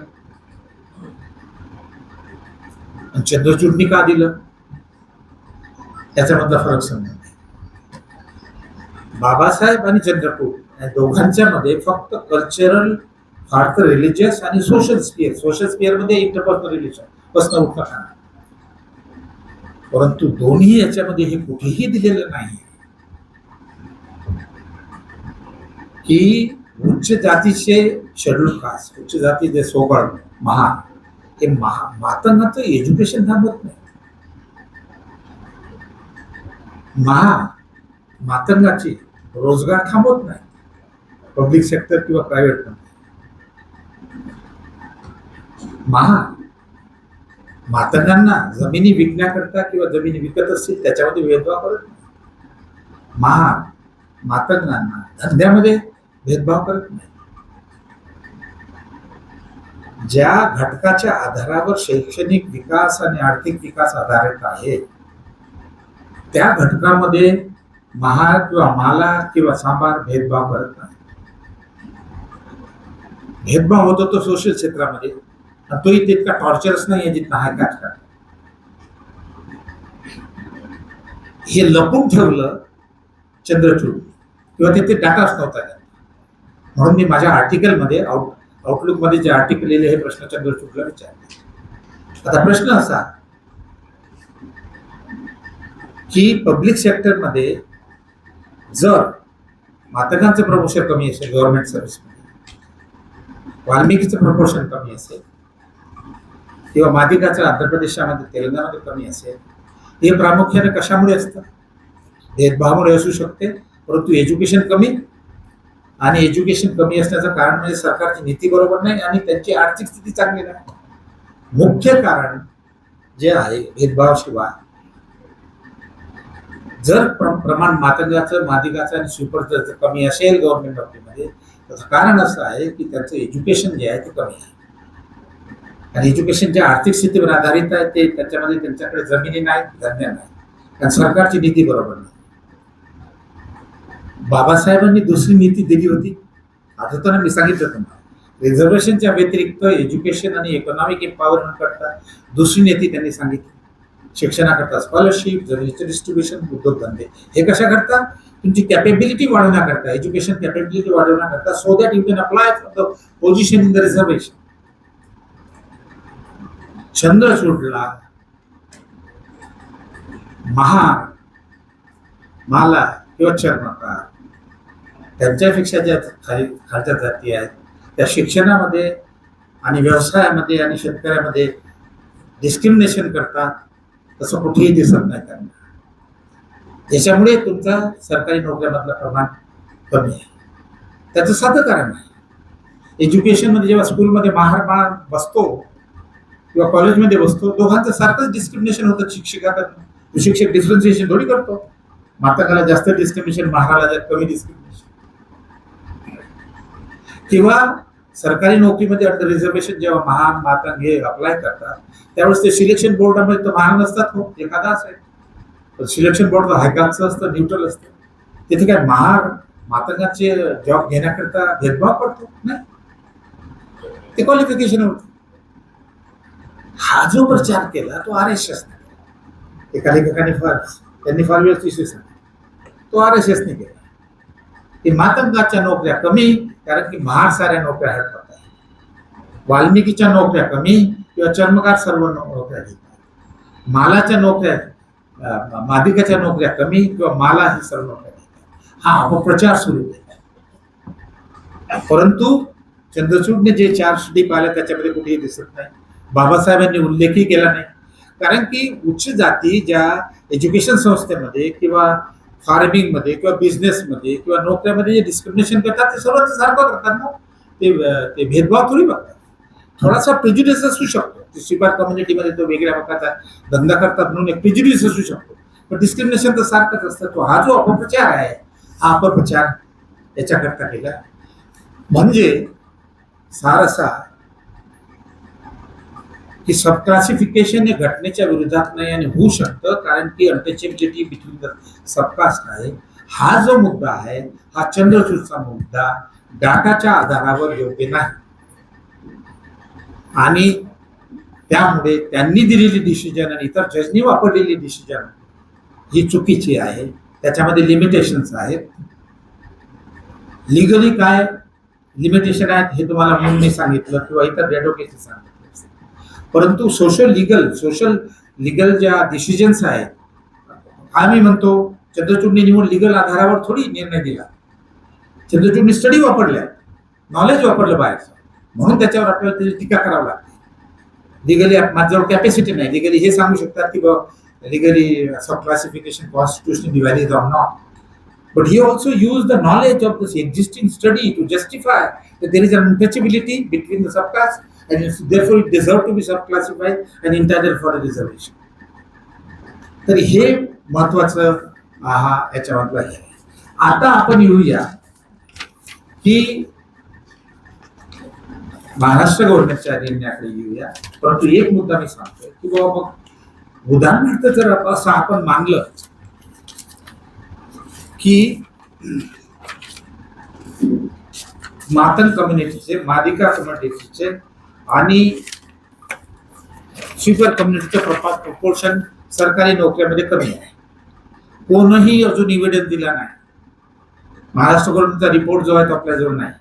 चंद्रचूडनी का दिलं? त्याच्यामधला फरक समजा. बाबासाहेब आणि चंद्रचूड या दोघांच्या मध्ये फक्त कल्चरल, फार तर रिलिजियस आणि सोशल स्पिअर मध्ये इंटरपर्सनल रिलेशन बसणं उठणं खाणं, परंतु दोन्ही याच्यामध्ये हे कुठेही दिलेलं नाही की उच्च जातीचे शेड्यूल कास्ट, उच्च जातीचे सोबळ महान, हे मातंगाचं एज्युकेशन थांबत नाही. मातंगाची रोजगार थांबत नाही, पब्लिक सेक्टर किंवा प्रायव्हेट मध्ये. मातंगांना जमिनी विकण्याकरता किंवा जमिनी विकत असतील त्याच्यामध्ये भेदभाव करत नाही. मातंगांना धंद्यामध्ये भेदभाव करत नाही. ज्या घटकाच्या आधारावर शैक्षणिक विकास आणि आर्थिक विकास आधारित आहे त्या घटकामध्ये महार किंवा माला किंवा सांबार भेदभाव करत नाही. भेदभाव होतो तो सोशल क्षेत्रामध्ये, तोही तितका टॉर्चरच नाही आहे जितका हा राजकारण. हे लपून ठेवलं चंद्रचूड किंवा तिथे डाटाच नव्हता. म्हणून मी माझ्या आर्टिकलमध्ये आउटलुक मध्ये जे आर्टिकल लिहिले हे प्रश्न चंद्रचूडला विचारले. आता प्रश्न असा की पब्लिक सेक्टर मध्ये जर मातंगांचं प्रमोशन कमी असेल गव्हर्नमेंट सर्व्हिस मध्ये, वाल्मिकीचं प्रपोर्शन कमी असेल किंवा मादिकाचं आंध्र प्रदेशामध्ये तेलंगणामध्ये कमी असेल, हे प्रामुख्याने कशामुळे असतं? भेदभावामुळे असू शकते, परंतु एज्युकेशन कमी, आणि एज्युकेशन कमी असण्याचं कारण म्हणजे सरकारची नीती बरोबर नाही आणि त्यांची आर्थिक स्थिती चांगली नाही. मुख्य कारण जे आहे भेदभावाशिवाय जर प्रमाण मातंगाचं, मादिकाचं आणि स्वीपरचं कमी असेल गव्हर्नमेंट नोकरीमध्ये, त्याचं कारण असं आहे की त्यांचं एज्युकेशन जे आहे ते कमी आहे. आणि एज्युकेशन ज्या आर्थिक स्थितीवर आधारित आहे ते त्याच्यामध्ये त्यांच्याकडे जमिनी नाही, धंदे नाही, कारण सरकारची नीती बरोबर नाही. बाबासाहेबांनी दुसरी नीती दिली होती, आठवतं ना, मी सांगितलं तुम्हाला. रिझर्वेशनच्या व्यतिरिक्त एज्युकेशन आणि इकॉनॉमिक एम्पॉवरमेंट करता दुसरी नीती त्यांनी सांगितली. शिक्षणाकरता स्कॉलरशिप, जमिनीचं डिस्ट्रीब्युशन, उद्योगधंदे. हे कशा करता? तुमची कॅपेबिलिटी वाढवण्याकरता, एज्युकेशन कॅपेबिलिटी वाढवण्याकरता, so that you can apply for the position in the reservation. चंद्रचूडला महार, माला किंवा चर्मकार त्यांच्यापेक्षा ज्या खालच्या जाती आहेत त्या शिक्षणामध्ये आणि व्यवसायामध्ये आणि शेतकऱ्यामध्ये डिस्क्रिमिनेशन करतात, तसं कुठेही दिसत नाही त्यांना. त्याच्यामुळे तुमचा सरकारी नोकऱ्यामधलं प्रमाण कमी आहे. त्याचं साधं कारण आहे, एज्युकेशनमध्ये जेव्हा स्कूलमध्ये महार बसतो किंवा कॉलेजमध्ये बसतो, दोघांचं सारखंच डिस्क्रिमिनेशन होतं. शिक्षक डिफरन्सिएशन थोडी करतो. मातंगाला जास्त डिस्क्रिमिनेशन, महाराला कमी डिस्क्रिमिनेशन. किंवा सरकारी नोकरीमध्ये अंडर रिझर्वेशन जेव्हा महान मातंग हे अप्लाय करतात त्यावेळेस ते सिलेक्शन बोर्डामध्ये तर महान नसतात, हो, एखादा असेल. सिलेक्शन बोर्ड हायकाचं असतं, न्यूट्रल असतं. तिथे काय महार मातंगाचे जॉब घेण्याकरता भेदभाव करतो नाही, ते क्वालिफिकेशन होतं. हा जो प्रचार केला तो RSS ने केला. एका लेखकाने त्यांनी फार वेळ विषय सांगितला, तो RSS ने केला की मातंगाच्या नोकऱ्या कमी, कारण की महार साऱ्या नोकऱ्या हटवत आहे. वाल्मिकीच्या नोकऱ्या कमी किंवा चर्मकार सर्व नोकऱ्या घेतात. मालाच्या नोकऱ्या, मादिकाच्या नोकऱ्या कमी किंवा माला ही सर्व नोकऱ्या घेतात. हा अपप्रचार सुरू केला. परंतु चंद्रचूडने जे 4 स्टडी पाहिल्या त्याच्यामध्ये कुठेही दिसत नाही, बाबासाहेबांनी उल्लेखही केला नाही. कारण की उच्च जाती ज्या एज्युकेशन संस्थेमध्ये किंवा फार्मिंगमध्ये किंवा बिझनेसमध्ये किंवा नोकऱ्यामध्ये जे डिस्क्रिमिनेशन करतात ते सर्वांचं सारखं करतात ना. ते भेदभाव थोडी बघतात. थोडासा प्रिज्युडिस असू शकतो, शिपार कम्युनिटीमध्ये तो वेगळ्या प्रकारचा धंदा करतात म्हणून एक प्रिज्युडिस असू शकतो, पण डिस्क्रिमिनेशन तर सारखंच असतं. तो हा जो अपप्रचार आहे, हा अपप्रचार याच्याकरता केला म्हणजे सार असा की सब क्लासिफिकेशन हे घटनेच्या विरोधात नाही आणि होऊ शकतं, कारण की अनटचेबिलिटी बिटवीन द सबकास्ट आहे. हा जो मुद्दा आहे, हा चंद्रचूडचा मुद्दा डाटाच्या आधारावर योग्य नाही आणि त्यामुळे त्यांनी दिलेली डिसिजन आणि इतर जजनी वापरलेली डिसिजन ही चुकीची आहे. त्याच्यामध्ये लिमिटेशन्स आहेत. लिगली काय लिमिटेशन आहेत हे तुम्हाला म्हणून मी सांगितलं किंवा इतर ॲडव्होकेटने सांगितलं. परंतु सोशल लिगल ज्या डिसिजन्स आहेत, आम्ही म्हणतो चंद्रचूडने निवड लिगल आधारावर थोडी निर्णय दिला. चंद्रचूडने स्टडी वापरल्या, नॉलेज वापरलं बाहेरचं, म्हणून त्याच्यावर आपल्याला त्याची टीका करावी लागते. लिगली माझ्याजवळ कॅपॅसिटी नाही. लिगली हे सांगू शकतात की legally sub classification constitutionally valid or not. But he also used the knowledge of this existing study to justify that there is an untouchability between the subclass and therefore it deserved to be subclassified and entitled for a reservation. तर हे महत्वाचं याच्यामधलं आहे. आता आपण येऊया की महाराष्ट्र गव्हर्नमेंटच्या निर्णयाकडे येऊया. परंतु एक मुद्दा मी सांगतोय की बाबा मग उदाहरणार्थ जर असं आपण मानलं की मातंग कम्युनिटीचे, मादिका कम्युनिटीचे आणि स्वीपर कम्युनिटीचे प्रपोर्शन सरकारी नोकऱ्यामध्ये कमी आहे. कोणही अजून निवेदन दिला नाही. महाराष्ट्र गव्हर्नमेंटचा रिपोर्ट जो आहे तो आपल्याजवळ नाही.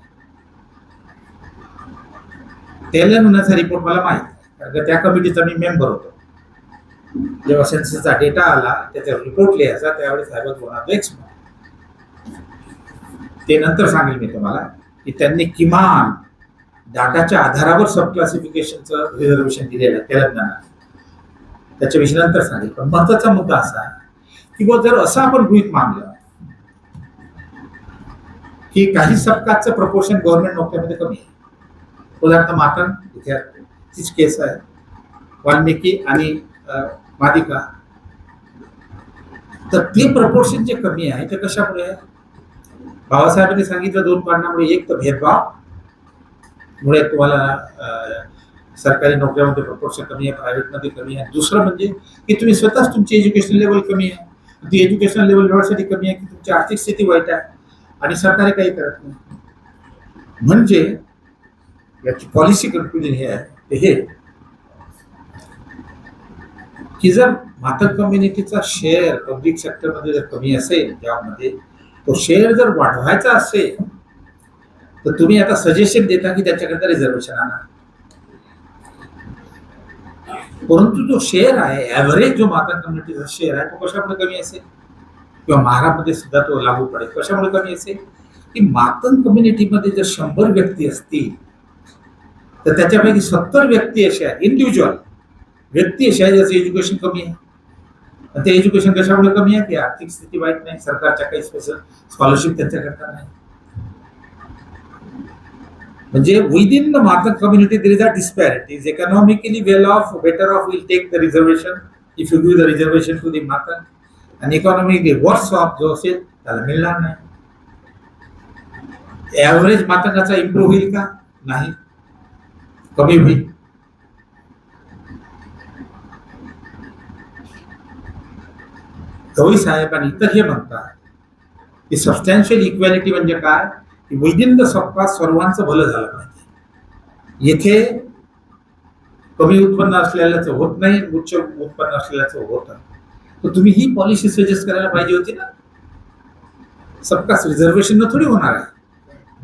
तेलंगणाचा रिपोर्ट मला माहित आहे, कारण त्या कमिटीचा मी मेंबर होतो. जेव्हा सेन्ससचा डेटा आला त्याचा रिपोर्ट लिहायचा त्यावेळेस I was one of the expert. ते नंतर सांगेल मी तुम्हाला की त्यांनी किमान डाटाच्या आधारावर सब क्लासिफिकेशनचं रिझर्वेशन दिलेलं आहे तेलंगणाला. त्याच्याविषयी नंतर सांगेल. पण महत्वाचा मुद्दा असा की जर असं आपण गृहीत मानलं की काही सबकास्टचं प्रपोर्शन गव्हर्नमेंट नोकऱ्यामध्ये कमी आहे. उदाहरणार्थ मातंग इथे तीच केस आहे, वाल्मिकी आणि मादिका. तर ते प्रपोर्शन जे कमी आहे ते कशामुळे आहे? बाबासाहेबांनी सांगितलं दोन कारणामुळे. एक तर भेदभाव मुळे तुम्हाला सरकारी नोकऱ्यामध्ये प्रपोर्शन कमी आहे, प्रायव्हेटमध्ये कमी आहे. दुसरं म्हणजे की तुम्ही स्वतःच तुमची एज्युकेशन लेवल कमी आहे. ती एज्युकेशन लेवल एवढ्यासाठी कमी आहे की तुमची आर्थिक स्थिती वाईट आहे आणि सरकारी काही करत नाही. म्हणजे याची पॉलिसी कन्क्लुजन हे आहे ते हे की जर मातंग कम्युनिटीचा शेअर पब्लिक सेक्टरमध्ये जर कमी असेल, त्यामध्ये तो शेअर जर वाढवायचा असेल तर तुम्ही आता सजेशन देता की त्याच्याकरता रिझर्वेशन आणा. परंतु जो शेअर आहे, ऍव्हरेज जो मातंग कम्युनिटीचा शेअर आहे तो कशामुळे कमी असेल किंवा महाराष्ट्रामध्ये सुद्धा तो लागू पडेल. कशामुळे कमी असेल की मातंग कम्युनिटीमध्ये जर 100 व्यक्ती असतील तर त्याच्यापैकी 70 व्यक्ती अशा आहेत, इंडिव्हिज्युअल व्यक्ती अशा आहेत ज्याचं एज्युकेशन कमी आहे. ते एज्युकेशन कशामुळे कमी आहे की आर्थिक स्थिती वाईट नाही, सरकारच्या काही स्पेशल स्कॉलरशिप त्यांच्याकरता नाही. म्हणजे within the Matang community there is a disparities. Economically well off, better off will take the reservation if you give the reservation to the Matang, आणि इकॉनॉमिकली वर्स ऑफ जो असेल त्याला मिळणार नाही. ऍव्हरेज मातंगाचा इम्प्रूव्ह होईल का? नाही, कमी होईल. गवई साहेब आणि इतर हे म्हणतात की सबस्टॅन्शियल इक्वॅलिटी म्हणजे काय की विदिन द सबकास्ट सर्वांचं भलं झालं पाहिजे. येथे कमी उत्पन्न असलेल्याचं होत नाही, उच्च उत्पन्न असलेल्याचं होत. तर तुम्ही ही पॉलिसी सजेस्ट करायला पाहिजे होती ना. सबकास्ट रिझर्वेशन न थोडी होणार आहे.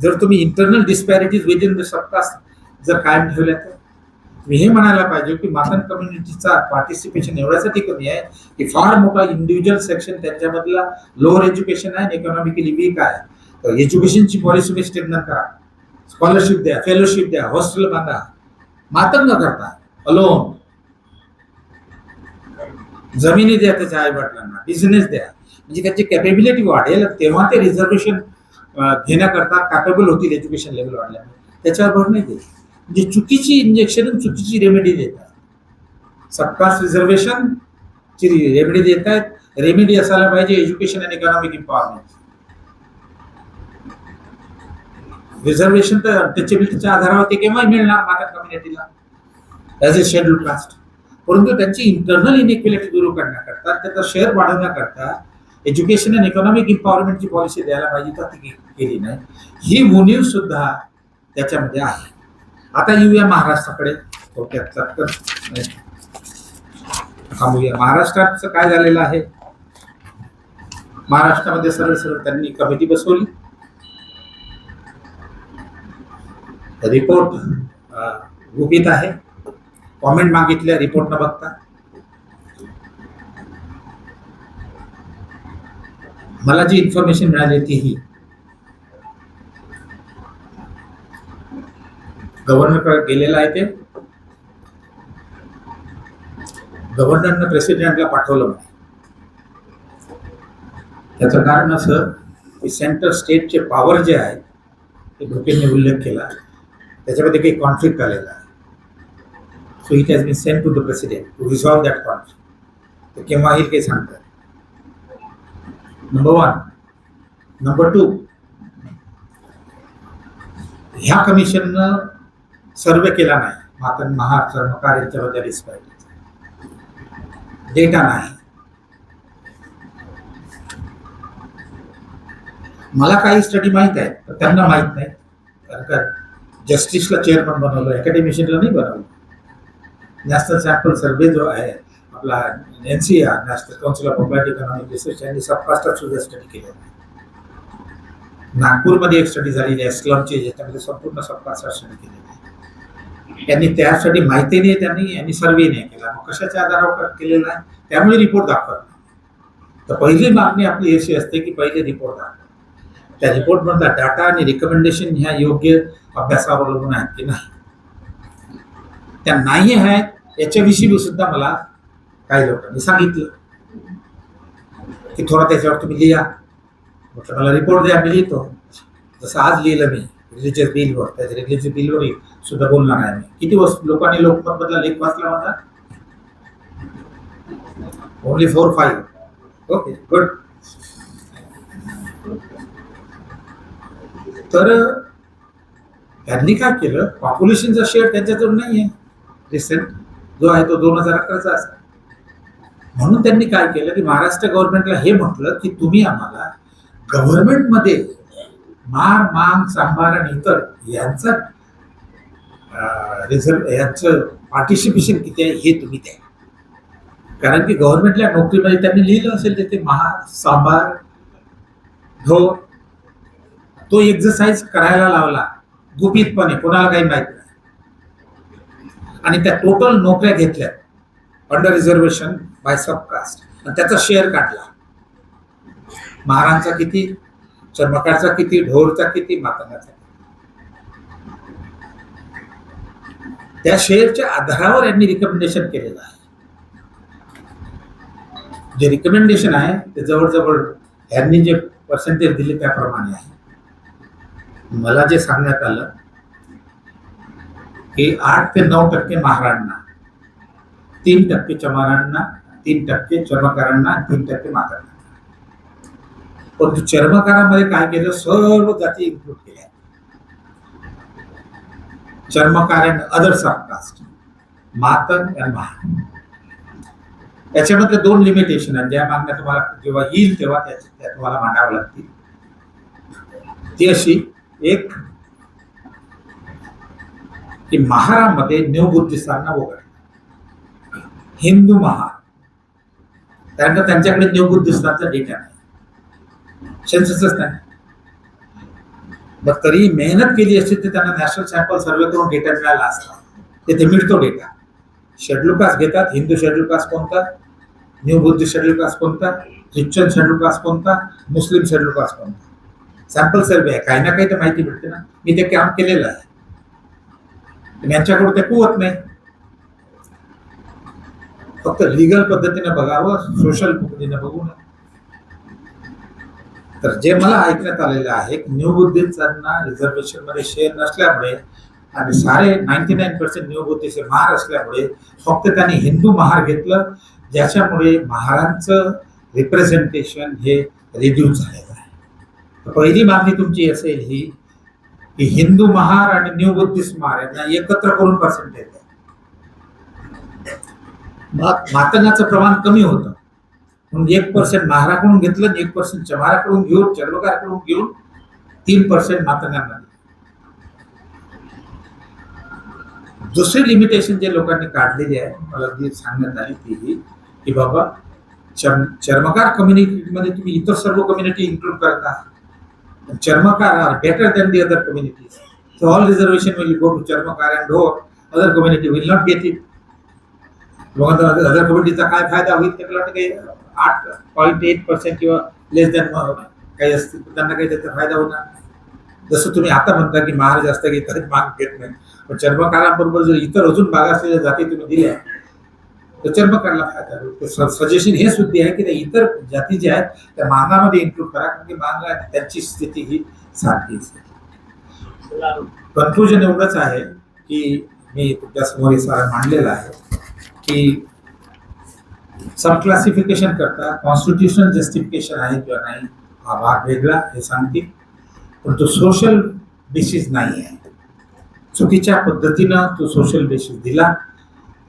जर तुम्ही इंटरनल डिस्पॅरिटीज विदिन द सबकास्ट जर कायम ठेवल्या तर तुम्ही हे म्हणायला पाहिजे की मातंग कम्युनिटीचा पार्टिसिपेशन एवढ्यासाठी कमी आहे की फार मोठा इंडिव्हिज्युअल सेक्शन त्यांच्यामधला लोअर एज्युकेशन आहे, इकॉनॉमिकली वीक आहे. तर एज्युकेशनची पॉलिसी तुम्ही स्ट्रेंथन करा, स्कॉलरशिप द्या, फेलोशिप द्या, हॉस्टेल बांधा. मातंग करता अलोन जमिनी द्या त्याच्या आई वडिलांना, बिझनेस द्या, म्हणजे त्याची कॅपेबिलिटी वाढेल तेव्हा ते रिझर्वेशन घेण्याकरता कॅपेबल होतील. एज्युकेशन लेवल वाढल्याने त्याच्यावर भर नाही देत. म्हणजे चुकीची इंजेक्शन, चुकीची रेमेडी देतात. सबकास्ट रिझर्वेशन ची रेमेडी देत आहेत रेमेडी असायला पाहिजे education and economic empowerment. Reservation तर अनटचेबिलिटीच्या आधारावर ते केव्हाही मिळणार माता कम्युनिटीला ॲज ए शेड्यूल कास्ट. परंतु त्यांची इंटरनल इनइक्वॅलिटी दूर करण्याकरता, त्याचा शेअर वाढवण्याकरता एज्युकेशन अँड इकॉनॉमिक इम्पॉवरमेंटची पॉलिसी द्यायला पाहिजे, तर ती केली नाही. ही उणीव सुद्धा त्याच्यामध्ये आहे. आता येऊया महाराष्ट्राकडे. थांबूया. महाराष्ट्राचं काय झालेलं आहे. महाराष्ट्रामध्ये सरळ सरळ त्यांनी कमिटी बसवली. रिपोर्ट गुपित आहे. कॉमेंट मागितल्या रिपोर्ट न बघता. मला जी इन्फॉर्मेशन मिळाली तीही गव्हर्नरकडे गेलेलं आहे. ते गव्हर्नरनं प्रेसिडेंटला पाठवलं. त्याचं कारण असं की सेंट्रल स्टेटचे पॉवर जे आहेत ते भूपेंनी उल्लेख केला, त्याच्यामध्ये काही कॉन्फ्लिक्ट आलेला आहे. So it has been sent to the president to resolve that conflict. ते केव्हाही काही सांगतात. नंबर 1. नंबर 2, ह्या कमिशननं सर्वे केला नाही मातन महार चर्मकार यांच्याबद्दल डिस्पाईट. डेटा नाही. मला काही स्टडी माहीत आहे, पण त्यांना माहीत नाही. कारण का जस्टिसला चेअरमन बनवलं, अकॅडमिशियनला नाही बनवलं. नॅशनल सॅम्पल सर्वे जो आहे आपला NCR national council of applied economic research यांनी सबकास्टचा सुद्धा स्टडी केलेला आहे. नागपूरमध्ये एक स्टडी झालेली आहे स्लमची, ज्याच्यामध्ये संपूर्ण सबकास्टचा स्टडी केलेला आहे. त्यांनी त्यासाठी माहिती नाही, यांनी सर्वे नाही केला. मग कशाच्या आधारावर केलेला आहे, त्यामुळे रिपोर्ट दाखवत. तर पहिली मागणी आपली अशी असते की पहिले रिपोर्ट दाखवा. त्या रिपोर्टमधला डाटा आणि रिकमेंडेशन ह्या योग्य अभ्यासावर अवलंबून आहेत की नाही. त्या नाही आहेत याच्याविषयी सुद्धा मला काही लोकांनी सांगितलं की थोडा त्याच्यावर तुम्ही लिहा. म्हटलं मला रिपोर्ट द्या, मी लिहितो. जसं आज लिहिलं मी रिलीजियस बिलवर, त्याच्या रिलीजियस बिलवर सुद्धा बोलणार आहे मी. किती लोकांनी लोकमतमधला लेख वाचला होता? ओनली 4-5. Okay, good. तर त्यांनी काय केलं, पॉप्युलेशनचा शेअर त्यांच्याजवळ नाही आहे. रिसेंट जो आहे तो 2011चा असा. म्हणून त्यांनी काय केलं की महाराष्ट्र गव्हर्नमेंटला हे म्हटलं की तुम्ही आम्हाला गव्हर्नमेंटमध्ये मार, मांग, सांबार आणि इतर यांचा यांचं पार्टिसिपेशन किती आहे हे तुम्ही द्या. कारण की गव्हर्नमेंटल्या नोकरीमध्ये त्यांनी लिहिलं असेल तिथे महार, सांबार, ढोर, तो एक्सरसाइज करायला लावला गुपितपणे, कोणाला काही माहित नाही. आणि त्या टोटल नोकऱ्या घेतल्या अंडर रिझर्वेशन बाय सबकास्ट, आणि त्याचा शेअर काढला. महारांचा किती, चर्मकारचा किती, ढोरचा किती, मातंगाचा. त्या शेअरच्या आधारावर यांनी रिकमेंडेशन केलेलं आहे. जे रिकमेंडेशन आहे ते जवळजवळ यांनी जे पर्सेंटेज दिले त्याप्रमाणे आहे. मला जे सांगण्यात आलं की 8 ते 9% महारांना, 3% चमारांना, 3% चर्मकारांना, 3% मातांना. पण चर्मकारांमध्ये काय केलं, सर्व जाती इन्क्लूड केल्या. चर्मकार and other subcaste, Matang and Mahar. याच्यामध्ये 2 लिमिटेशन आहेत, ज्या मागण्या तुम्हाला जेव्हा येईल तेव्हा त्या तुम्हाला मांडाव्या लागतील. ती अशी एक की महारामध्ये न्यू बुद्धिस्तांना वगळलं. हिंदू महार, कारण का त्यांच्याकडे न्यू बुद्धिस्तानचा डेटा नाही, सेन्ससच नाही. मग तरी मेहनत केली असती तर त्यांना नॅशनल सॅम्पल सर्वे करून डेटा मिळाला असता. तिथे मिळतो डेटा. शेड्यूल कास्ट घेतात, हिंदू शेड्यूल कास्ट कोणता, न्यू बुद्धिस्ट शेड्यूल कास्ट कोणता, ख्रिश्चन शेड्यूल कास्ट कोणता, मुस्लिम शेड्यूल कास्ट कोणता. सॅम्पल सर्वे आहे, काही ना काही तर माहिती भेटते ना. मी ते काम केलेलं आहे. यांच्याकडून ते कुवत नाही. फक्त लिगल पद्धतीने बघावं, सोशल पद्धतीने बघू नये. तर जे मला ऐकण्यात आलेलं आहे की न्यू बुद्धिस्तांना रिझर्वेशन मध्ये शेअर नसल्यामुळे आणि सारे 99% न्यू बुद्धिस्ट महार असल्यामुळे फक्त त्यांनी हिंदू महार घेतलं, ज्याच्यामुळे महारांचं रिप्रेझेंटेशन हे रिड्यूस झालेलं आहे. तर पहिली मागणी तुमची असेल ही की हिंदू महार आणि न्यू बुद्धिस्ट महार यांना एकत्र करून पर्सेंटेज द्या. मातंगाचं प्रमाण कमी होतं म्हणून 1% महाराकडून घेतलं आणि 1% चमाराकडून घेऊन चर्मकाराकडून घेऊन 3% मातंगांना. दुसरी लिमिटेशन जे लोकांनी काढलेली आहे मला ती सांगण्यात आली ती की बाबा चर्मकार कम्युनिटीमध्ये तुम्ही इतर सर्व कम्युनिटी इन्क्लूड करता. Charmakar are better than the other communities. So all reservation will go to चर्मकार and other community will not get it. मग अदर कम्युनिटीचा काय फायदा होईल ते मला वाटतं काही 8.8% किंवा लेस दॅन काही असतील त्यांना काही त्याचा फायदा होणार नाही. जसं तुम्ही आता म्हणता की महार जास्त घेतात माग घेत नाही, पण चर्मकारांबरोबर जर इतर अजून मागासलेल्या जाती तुम्ही दिल्या तर चर्मकारला फायदा होईल. सजेशन हे सुद्धा आहे की त्या इतर जाती ज्या आहेत त्या मागामध्ये इन्क्लूड करा, कारण की मागा त्यांची स्थिती ही सारखीच आहे. कन्क्लुजन एवढंच आहे की मी तुमच्या समोर हे सारं मांडलेलं आहे की सब क्लासिफिकेशन करता कॉन्स्टिट्युशनल जस्टिफिकेशन आहे किंवा नाही हा भाग वेगळा हे सांगतील, पण तो सोशल बेसिस नाही आहे. चुकीच्या पद्धतीनं तो सोशल बेसिस दिला,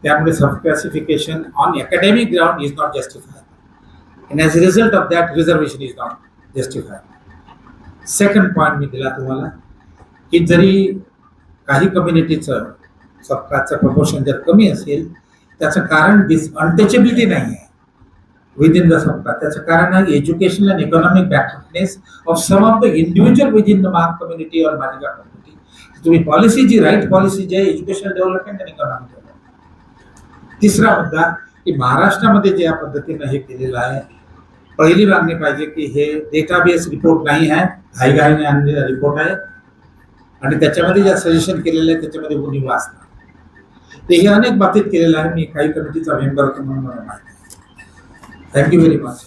त्यामुळे sub classification on academic ground is not justified and as a result of that reservation is not justified. Second point मी दिला तुम्हाला की जरी काही कम्युनिटीचं सबकाचं प्रपोर्शन जर कमी असेल त्याचं कारण अनटचेबिलिटी नाही आहे विद इन द सबका. त्याचं कारण आहे educational and economic backwardness of some of the individual within the मार्क कम्युनिटी और मालिका कम्युनिटी. तुम्ही पॉलिसी जी राईट पॉलिसी जी आहे एज्युकेशनल डेव्हलपमेंट आणि इकॉनॉमिक डेव्हलपमेंट. तिसरा मुद्दा की महाराष्ट्रामध्ये जे या पद्धतीनं हे केलेलं आहे, पहिली मागणी पाहिजे की हे डेटाबेस रिपोर्ट नाही आहे, घाईघाईने आणलेला रिपोर्ट आहे आणि त्याच्यामध्ये ज्या सजेशन केलेलं आहे त्याच्यामध्ये उणीव असणार. ते हे अनेक बाबतीत केलेलं आहे. मी काही कमिटीचा मेंबर होतो म्हणून मला माहिती आहे. Thank you very much.